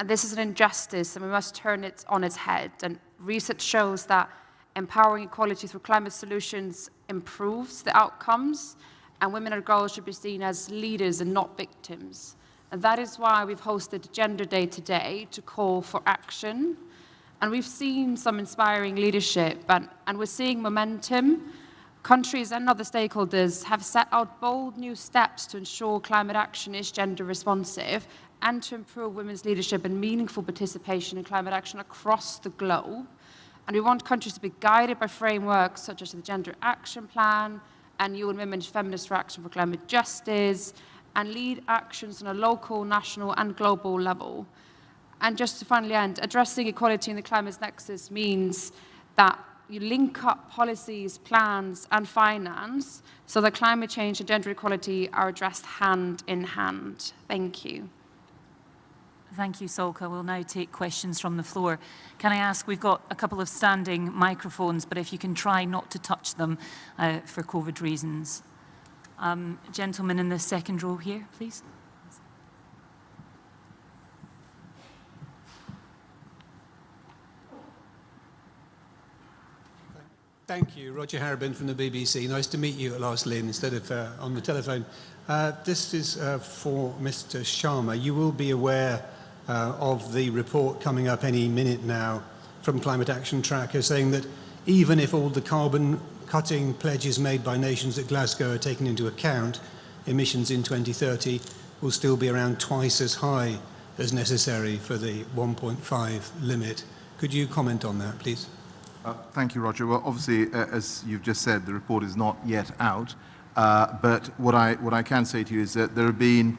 this is an injustice and we must turn it on its head. And research shows that empowering equality through climate solutions improves the outcomes, and women and girls should be seen as leaders and not victims. And that is why we've hosted Gender Day today to call for action. And we've seen some inspiring leadership, and we're seeing momentum. Countries and other stakeholders have set out bold new steps to ensure climate action is gender responsive and to improve women's leadership and meaningful participation in climate action across the globe. And we want countries to be guided by frameworks such as the Gender Action Plan and UN Women's Feminist Action for Climate Justice, and lead actions on a local, national, and global level. And just to finally end, addressing equality in the climate nexus means that you link up policies, plans, and finance so that climate change and gender equality are addressed hand in hand. Thank you. Thank you, Salka. We'll now take questions from the floor. Can I ask, we've got a couple of standing microphones, but if you can try not to touch them for COVID reasons. Gentleman in the second row here, please. Thank you. Roger Harrabin from the BBC. Nice to meet you at last, Lynn, instead of on the telephone. This is for Mr. Sharma. You will be aware of the report coming up any minute now from Climate Action Tracker saying that even if all the carbon cutting pledges made by nations at Glasgow are taken into account, emissions in 2030 will still be around twice as high as necessary for the 1.5 limit. Could you comment on that, please? Thank you, Roger. Well, obviously, as you've just said, the report is not yet out. But what I can say to you is that there have been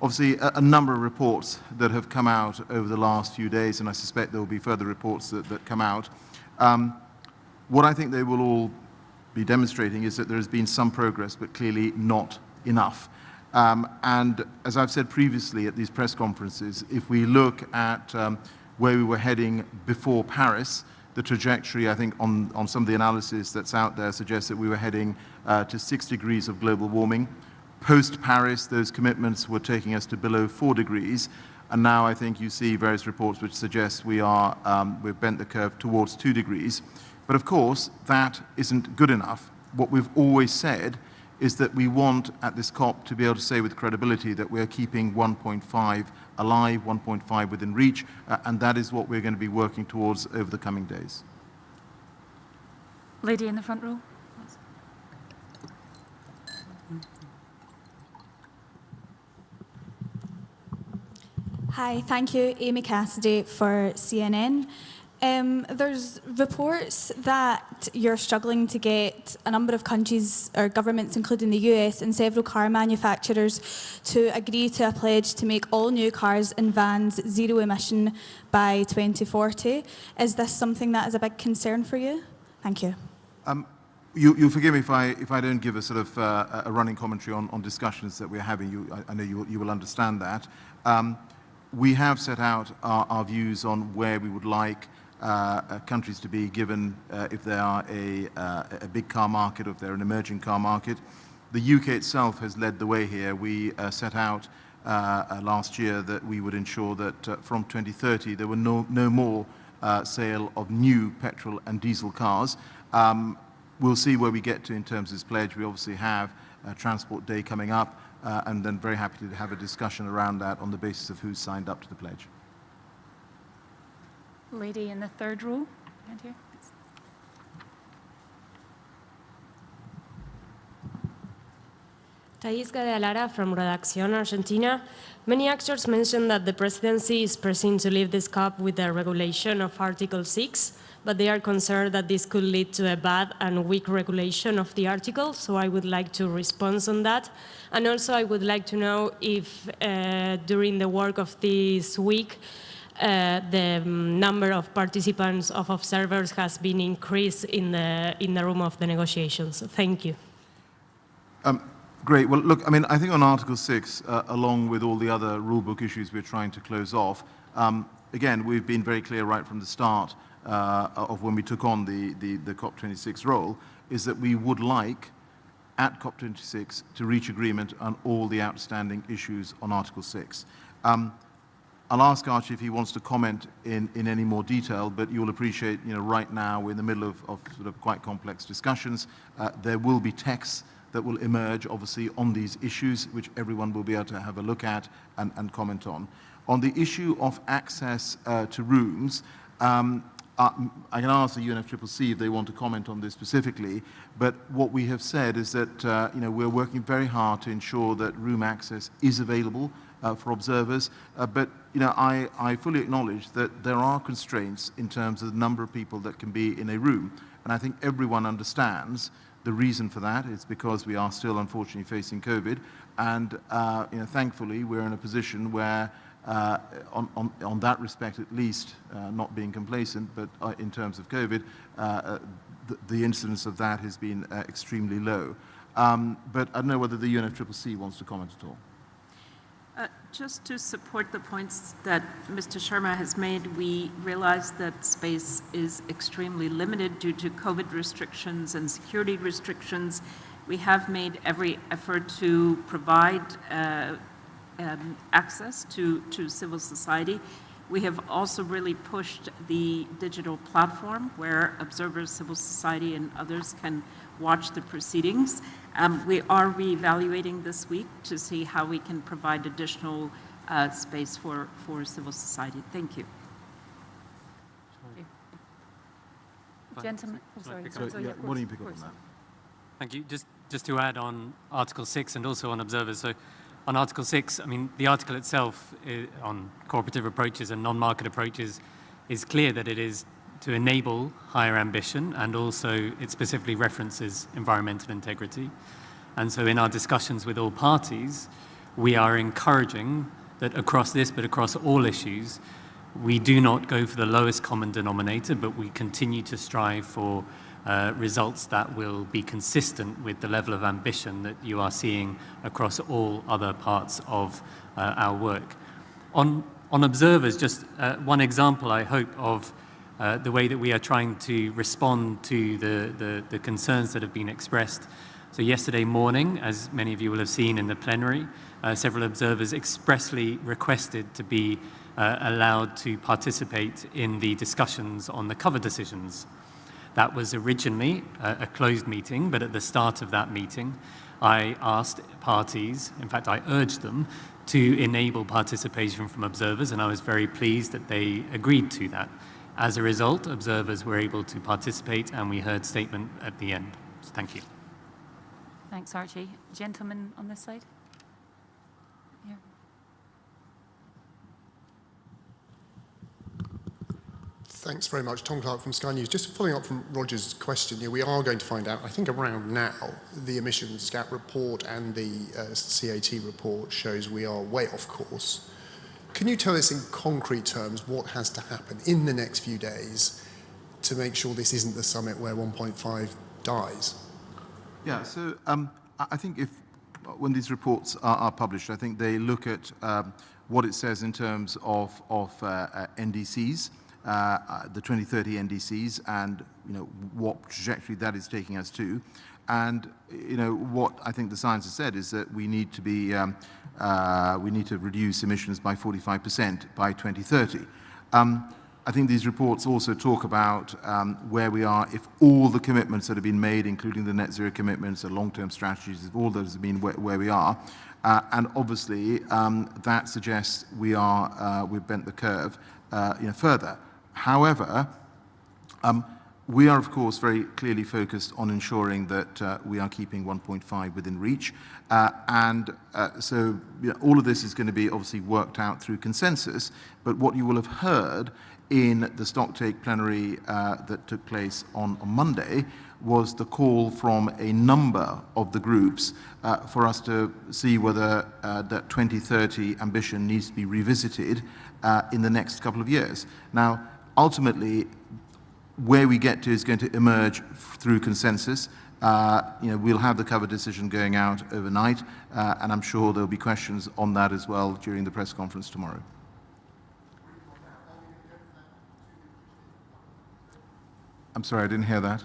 obviously a number of reports that have come out over the last few days, and I suspect there will be further reports that come out. What I think they will all be demonstrating is that there has been some progress, but clearly not enough. And as I've said previously at these press conferences, if we look at where we were heading before Paris, the trajectory, I think, on some of the analysis that's out there suggests that we were heading to 6 degrees of global warming. Post-Paris, those commitments were taking us to below 4 degrees. And now I think you see various reports which suggest we've bent the curve towards 2 degrees. But of course, that isn't good enough. What we've always said is that we want at this COP to be able to say with credibility that we're keeping 1.5 alive, 1.5 within reach, and that is what we're going to be working towards over the coming days. Lady in the front row. Hi, thank you, Amy Cassidy for CNN. There's reports that you're struggling to get a number of countries or governments, including the US and several car manufacturers, to agree to a pledge to make all new cars and vans zero emission by 2040. Is this something that is a big concern for you? Thank you. You'll forgive me if I don't give a sort of a running commentary on discussions that we're having. I know you will understand that. We have set out our views on where we would like countries to be given if they are a big car market or if they're an emerging car market. The UK itself has led the way here. We set out last year that we would ensure that from 2030 there were no more sale of new petrol and diesel cars. We'll see where we get to in terms of this pledge. We obviously have Transport Day coming up, and then very happy to have a discussion around that on the basis of who's signed up to the pledge. Lady in the third row. Right here. Thais Gadealara from Redacción Argentina. Many actors mentioned that the presidency is pressing to leave this COP with a regulation of Article 6, but they are concerned that this could lead to a bad and weak regulation of the article, so I would like to respond on that. And also I would like to know if during the work of this week, the number of participants, of observers, has been increased in the room of the negotiations. Thank you. Great. Well, look, I mean, I think on Article 6, along with all the other rulebook issues we're trying to close off, again, we've been very clear right from the start of when we took on the COP26 role, is that we would like, at COP26, to reach agreement on all the outstanding issues on Article 6. I'll ask Archie if he wants to comment in any more detail, but you'll appreciate, right now we're in the middle of sort of quite complex discussions. There will be texts that will emerge, obviously, on these issues, which everyone will be able to have a look at and comment on. On the issue of access to rooms, I can ask the UNFCCC if they want to comment on this specifically, but what we have said is that we're working very hard to ensure that room access is available for observers, but I fully acknowledge that there are constraints in terms of the number of people that can be in a room, and I think everyone understands the reason for that. It's because we are still unfortunately facing COVID, and thankfully we're in a position where on that respect at least, not being complacent, but in terms of COVID, the incidence of that has been extremely low. But I don't know whether the UNFCCC wants to comment at all. Just to support the points that Mr. Sharma has made, we realize that space is extremely limited due to COVID restrictions and security restrictions. We have made every effort to provide access to civil society. We have also really pushed the digital platform where observers, civil society, and others can watch the proceedings. We are reevaluating this week to see how we can provide additional space for civil society. Thank you. Gentlemen, oh, sorry. Why don't you pick up on that? Thank you. Just to add on Article 6 and also on observers. So on Article 6, I mean, the article itself on cooperative approaches and non-market approaches is clear that it is to enable higher ambition, and also it specifically references environmental integrity. And so in our discussions with all parties, we are encouraging that across this, but across all issues, we do not go for the lowest common denominator, but we continue to strive for results that will be consistent with the level of ambition that you are seeing across all other parts of our work. On observers, just one example, I hope, of the way that we are trying to respond to the concerns that have been expressed. So yesterday morning, as many of you will have seen in the plenary, several observers expressly requested to be allowed to participate in the discussions on the cover decisions. That was originally a closed meeting, but at the start of that meeting, I asked parties, in fact, I urged them to enable participation from observers, and I was very pleased that they agreed to that. As a result, observers were able to participate, and we heard statement at the end. So thank you. Thanks, Archie. Gentleman on this side. Here. Thanks very much. Tom Clark from Sky News. Just following up from Roger's question, we are going to find out, I think around now, the emissions gap report and the CAT report shows we are way off course. Can you tell us in concrete terms what has to happen in the next few days to make sure this isn't the summit where 1.5 dies? Yeah, so I think when these reports are published, I think they look at what it says in terms of NDCs, the 2030 NDCs, and what trajectory that is taking us to. And what I think the science has said is that we need to be we need to reduce emissions by 45% by 2030. I think these reports also talk about where we are if all the commitments that have been made, including the net zero commitments, the long-term strategies, if all those have been where we are. And obviously, that suggests we've bent the curve further. However, we are, of course, very clearly focused on ensuring that we are keeping 1.5 within reach. So all of this is going to be obviously worked out through consensus. But what you will have heard in the stocktake plenary that took place on Monday was the call from a number of the groups for us to see whether that 2030 ambition needs to be revisited in the next couple of years. Now, ultimately, where we get to is going to emerge through consensus. We'll have the cover decision going out overnight, and I'm sure there'll be questions on that as well during the press conference tomorrow. I'm sorry, I didn't hear that.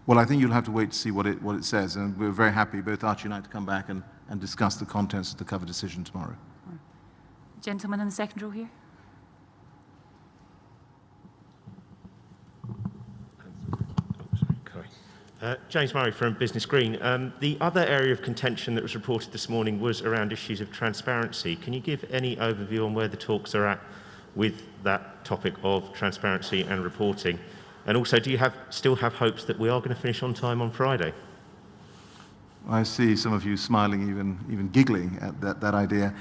Well, I think you'll have to wait to see what it says, and we're very happy, both Archie and I, to come back and discuss the contents of the cover decision tomorrow. Gentleman in the second row here. James Murray from Business Green. The other area of contention that was reported this morning was around issues of transparency. Can you give any overview on where the talks are at with that topic of transparency and reporting? And also, do you still have hopes that we are going to finish on time on Friday? I see some of you smiling, even giggling at that idea.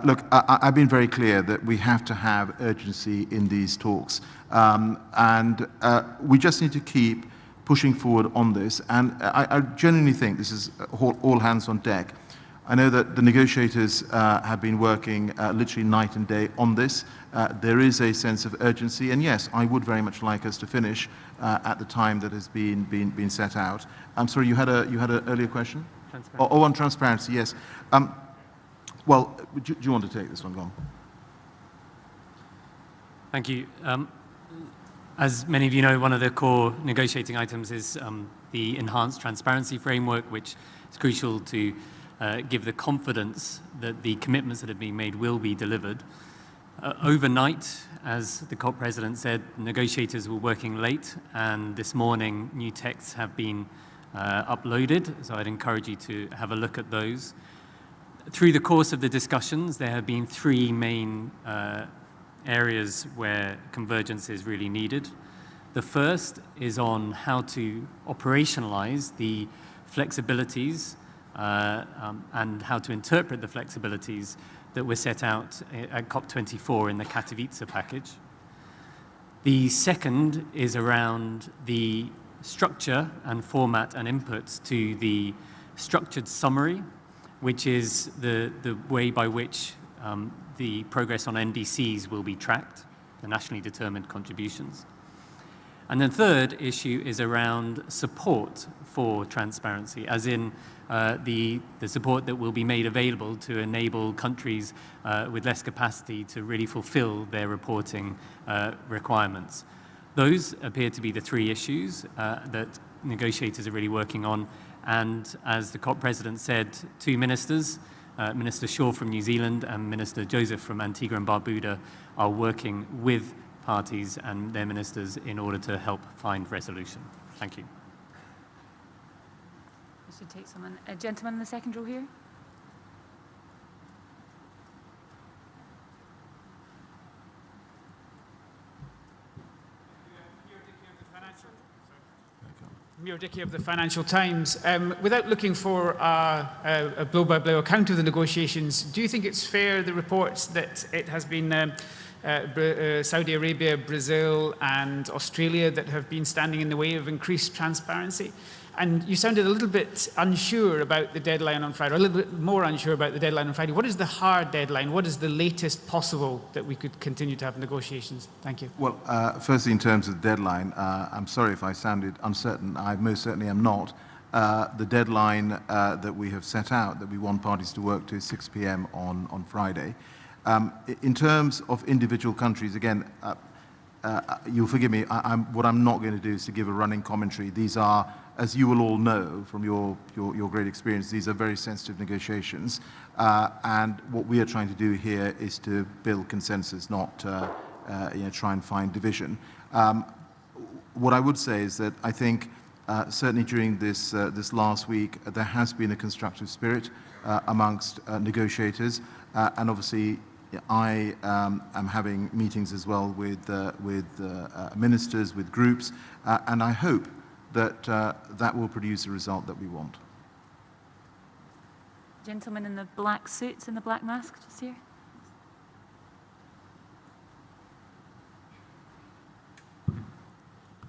Look, I've been very clear that we have to have urgency in these talks. And we just need to keep pushing forward on this. And I genuinely think this is all hands on deck. I know that the negotiators have been working literally night and day on this. There is a sense of urgency, and yes, I would very much like us to finish at the time that has been set out. I'm sorry, you had an earlier question? Oh, on transparency, yes. Well, do you want to take this one, go on? Thank you. As many of you know, one of the core negotiating items is the enhanced transparency framework, which is crucial to give the confidence that the commitments that have been made will be delivered. Overnight, as the COP president said, negotiators were working late, and this morning new texts have been uploaded, so I'd encourage you to have a look at those. Through the course of the discussions, there have been three main areas where convergence is really needed. The first is on how to operationalize the flexibilities and how to interpret the flexibilities that were set out at COP24 in the Katowice package. The second is around the structure and format and inputs to the structured summary, which is the way by which the progress on NDCs will be tracked, the nationally determined contributions. And the third issue is around support for transparency, as in the support that will be made available to enable countries with less capacity to really fulfill their reporting requirements. Those appear to be the three issues that negotiators are really working on. And as the COP president said, two ministers, Minister Shaw from New Zealand and Minister Joseph from Antigua and Barbuda, are working with parties and their ministers in order to help find resolution. Thank you. We should take someone. A gentleman in the second row here. Muir Dickey of the Financial Times. Without looking for a blow-by-blow account of the negotiations, do you think it's fair, the reports, that it has been Saudi Arabia, Brazil and Australia that have been standing in the way of increased transparency? And you sounded a little bit unsure about the deadline on Friday, or a little bit more unsure about the deadline on Friday. What is the hard deadline? What is the latest possible that we could continue to have negotiations? Thank you. Well, firstly, in terms of the deadline, I'm sorry if I sounded uncertain. I most certainly am not. The deadline that we have set out, that we want parties to work to, is 6 p.m. on Friday. In terms of individual countries, again, you'll forgive me, what I'm not going to do is to give a running commentary. These are, as you will all know from your great experience, these are very sensitive negotiations. And what we are trying to do here is to build consensus, not try and find division. What I would say is that I think certainly during this last week, there has been a constructive spirit amongst negotiators. And obviously, I am having meetings as well with ministers, with groups, and I hope that that will produce a result that we want. Gentleman in the black suits and the black mask, just here.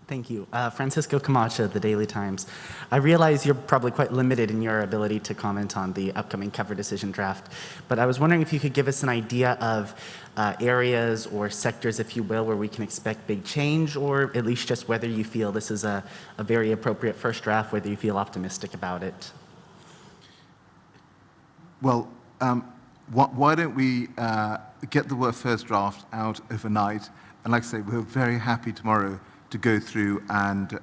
Thank you. Francisco Camacho, The Daily Times. I realize you're probably quite limited in your ability to comment on the upcoming cover decision draft, but I was wondering if you could give us an idea of areas or sectors, if you will, where we can expect big change, or at least just whether you feel this is a very appropriate first draft, whether you feel optimistic about it. Well, why don't we get the first draft out overnight? And like I say, we're very happy tomorrow to go through and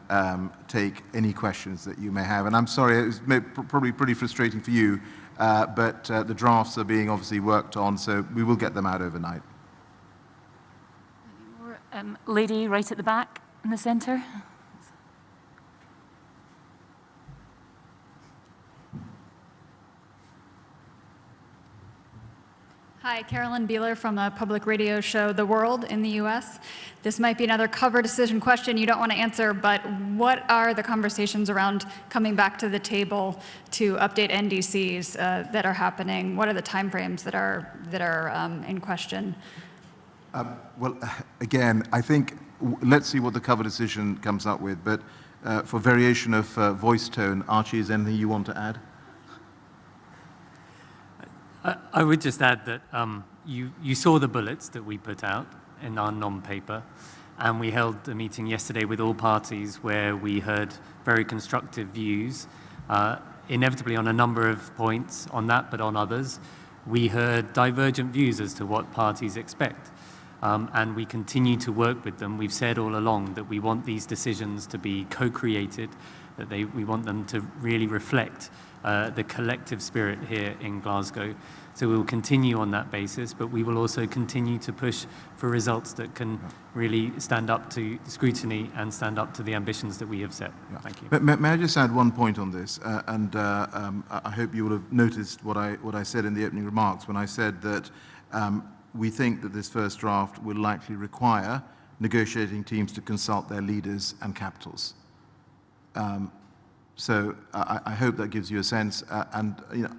take any questions that you may have. And I'm sorry, it was probably pretty frustrating for you, but the drafts are being obviously worked on, so we will get them out overnight. Lady right at the back in the centre. Hi, Carolyn Beeler from the public radio show The World in the US. This might be another cover decision question you don't want to answer, but what are the conversations around coming back to the table to update NDCs that are happening? What are the timeframes that are in question? Well, again, I think let's see what the cover decision comes up with, but for variation of voice tone, Archie, is there anything you want to add? I would just add that you saw the bullets that we put out in our non-paper, and we held a meeting yesterday with all parties where we heard very constructive views, inevitably on a number of points on that, but on others. We heard divergent views as to what parties expect. and we continue to work with them. We've said all along that we want these decisions to be co-created, that we want them to really reflect the collective spirit here in Glasgow. So we will continue on that basis, but we will also continue to push for results that can really stand up to scrutiny and stand up to the ambitions that we have set. Yeah. Thank you. May I just add one point on this? I hope you will have noticed what I said in the opening remarks when I said that we think that this first draft will likely require negotiating teams to consult their leaders and capitals. So I hope that gives you a sense.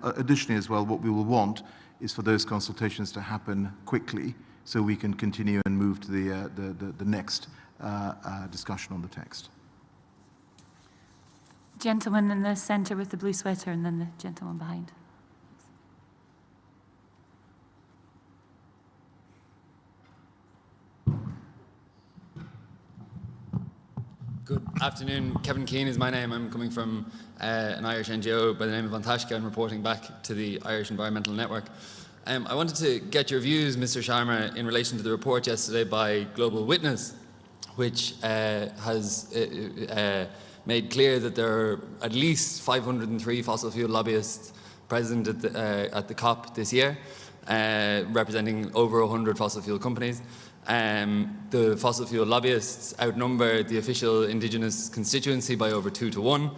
Additionally as well, what we will want is for those consultations to happen quickly so we can continue and move to the next discussion on the text. Gentleman in the centre with the blue sweater and then the gentleman behind. Good afternoon. Kevin Keane is my name. I'm coming from an Irish NGO by the name of Antashka and reporting back to the Irish Environmental Network. I wanted to get your views, Mr. Sharma, in relation to the report yesterday by Global Witness, which has made clear that there are at least 503 fossil fuel lobbyists present at the COP this year, representing over 100 fossil fuel companies. The fossil fuel lobbyists outnumber the official indigenous constituency by over 2 to 1,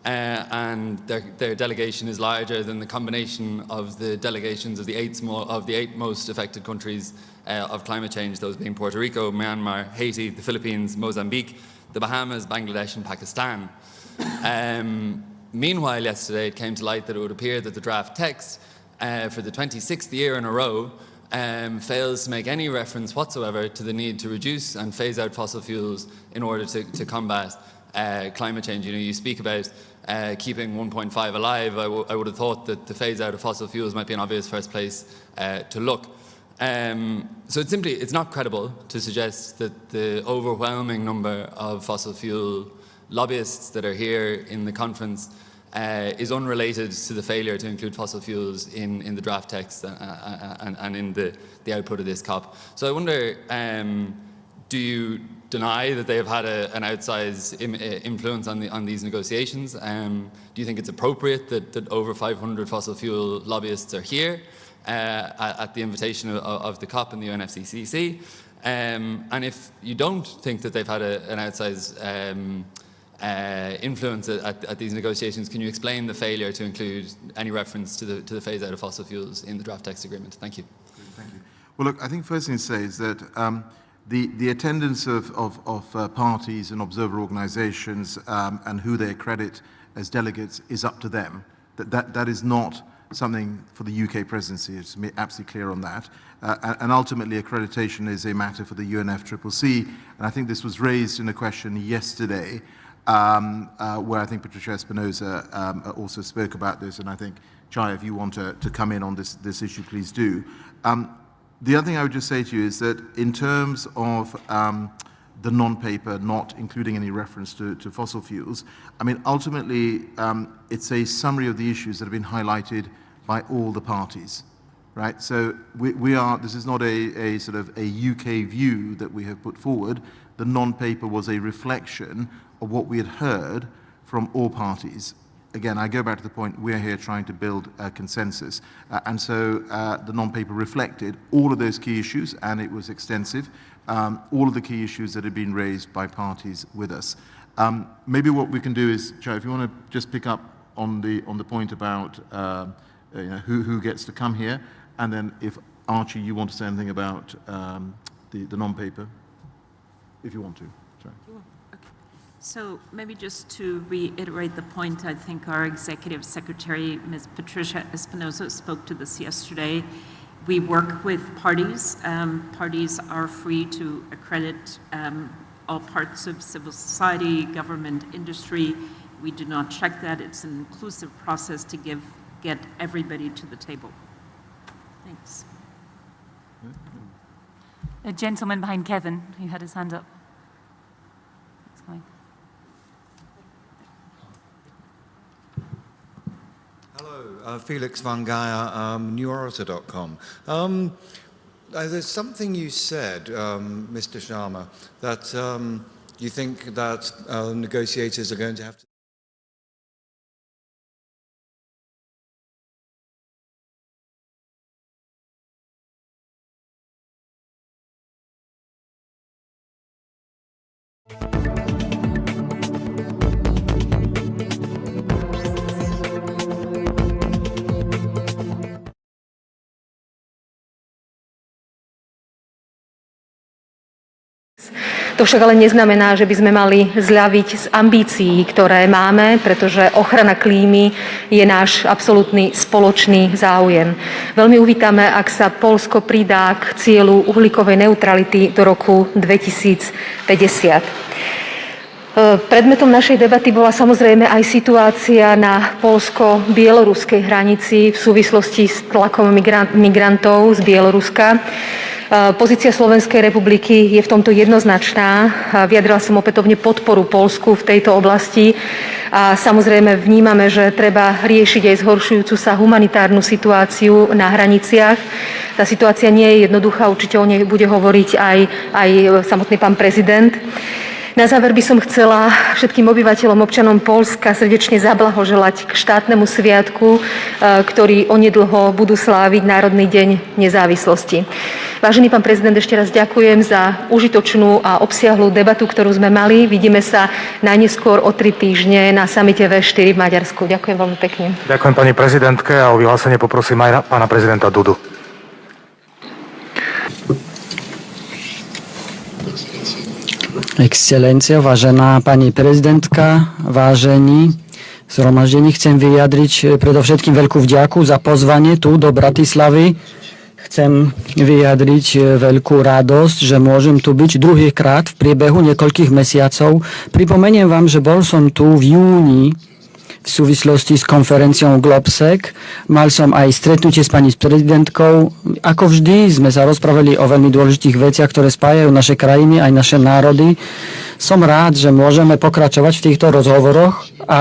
and their delegation is larger than the combination of the delegations of the 8 most affected countries of climate change, those being Puerto Rico, Myanmar, Haiti, the Philippines, Mozambique, the Bahamas, Bangladesh and Pakistan. Meanwhile, yesterday it came to light that it would appear that the draft text for the 26th year in a row fails to make any reference whatsoever to the need to reduce and phase out fossil fuels in order to combat climate change. You know, you speak about keeping 1.5 alive. I would have thought that the phase out of fossil fuels might be an obvious first place to look. So it's not credible to suggest that the overwhelming number of fossil fuel lobbyists that are here in the conference is unrelated to the failure to include fossil fuels in the draft text and in the output of this COP. So I wonder, do you deny that they have had an outsized influence on these negotiations? Do you think it's appropriate that over 500 fossil fuel lobbyists are here at the invitation of the COP and the UNFCCC? And if you don't think that they've had an outsized influence at these negotiations, can you explain the failure to include any reference to the phase out of fossil fuels in the draft text agreement? Thank you. Thank you. Well, look, I think first thing to say is that the attendance of parties and observer organizations and who they accredit as delegates is up to them. That is not something for the UK presidency. It's absolutely clear on that. And ultimately, accreditation is a matter for the UNFCCC. And I think this was raised in a question yesterday where I think Patricia Espinosa also spoke about this, and I think, Chai, if you want to come in on this issue, please do. The other thing I would just say to you is that in terms of the non-paper not including any reference to fossil fuels, I mean, ultimately, it's a summary of the issues that have been highlighted by all the parties, right? So this is not a sort of a UK view that we have put forward. The non-paper was a reflection of what we had heard from all parties. Again, I go back to the point, we're here trying to build a consensus. And so the non-paper reflected all of those key issues, and it was extensive, all of the key issues that had been raised by parties with us. Maybe what we can do is, Joe, if you want to just pick up on the point about who gets to come here, and then if, Archie, you want to say anything about the non-paper, if you want to. Sorry. So maybe just to reiterate the point, I think our Executive Secretary, Ms. Patricia Espinosa, spoke to this yesterday. We work with parties. Parties are free to accredit all parts of civil society, government, industry. We do not check that. It's an inclusive process to get everybody to the table. Thanks. A gentleman behind Kevin who had his hand up. It's going. Hello, Felix van Geyer, newaurator.com. There's something you said, Mr. Sharma, that you think that negotiators are going to have to... To však ale neznamená, že by sme mali zľaviť z ambícií, ktoré máme, pretože ochrana klímy je náš absolútny spoločný záujem. Veľmi uvítame, ak sa Poľsko pridá k cieľu uhlíkovej neutrality do roku 2050. Predmetom našej debaty bola samozrejme aj situácia na poľsko-bieloruskej hranici v súvislosti s tlakom migrantov z Bieloruska. Pozícia Slovenskej republiky je v tomto jednoznačná. Vyjadrila som opätovne podporu Poľsku v tejto oblasti a samozrejme vnímame, že treba riešiť aj zhoršujúcu sa humanitárnu situáciu na hraniciach. Tá situácia nie je jednoduchá, určite o nej bude hovoriť aj samotný pán prezident. Na záver by som chcela všetkým obyvateľom, občanom Poľska srdečne zablahoželať k štátnemu sviatku, ktorý onedlho budú sláviť Národný deň nezávislosti. Vážený pán prezident, ešte raz ďakujem za užitočnú a obsiahlu debatu, ktorú sme mali. Vidíme sa najneskôr o 3 týždne na samite V4 v Maďarsku. Ďakujem veľmi pekne. Ďakujem pani prezidentke a o vyhlásenie poprosím aj pána prezidenta Dudu. Excelencia, vážená pani prezidentka, vážení zhromaždení, chcem vyjadriť predovšetkým veľkú vďaku za pozvanie tu do Bratislavy. Chcem vyjadriť veľkú radosť, že môžem tu byť druhýkrát v priebehu niekoľkých mesiacov. Pripomeniem vám, že bol som tu v júni v súvislosti s konferenciou Globsec. Mal som aj stretnutie s pani prezidentkou. Ako vždy sme sa rozprávali o veľmi dôležitých veciach, ktoré spájajú naše krajiny aj naše národy. Som rád, že môžeme pokračovať v týchto rozhovoroch a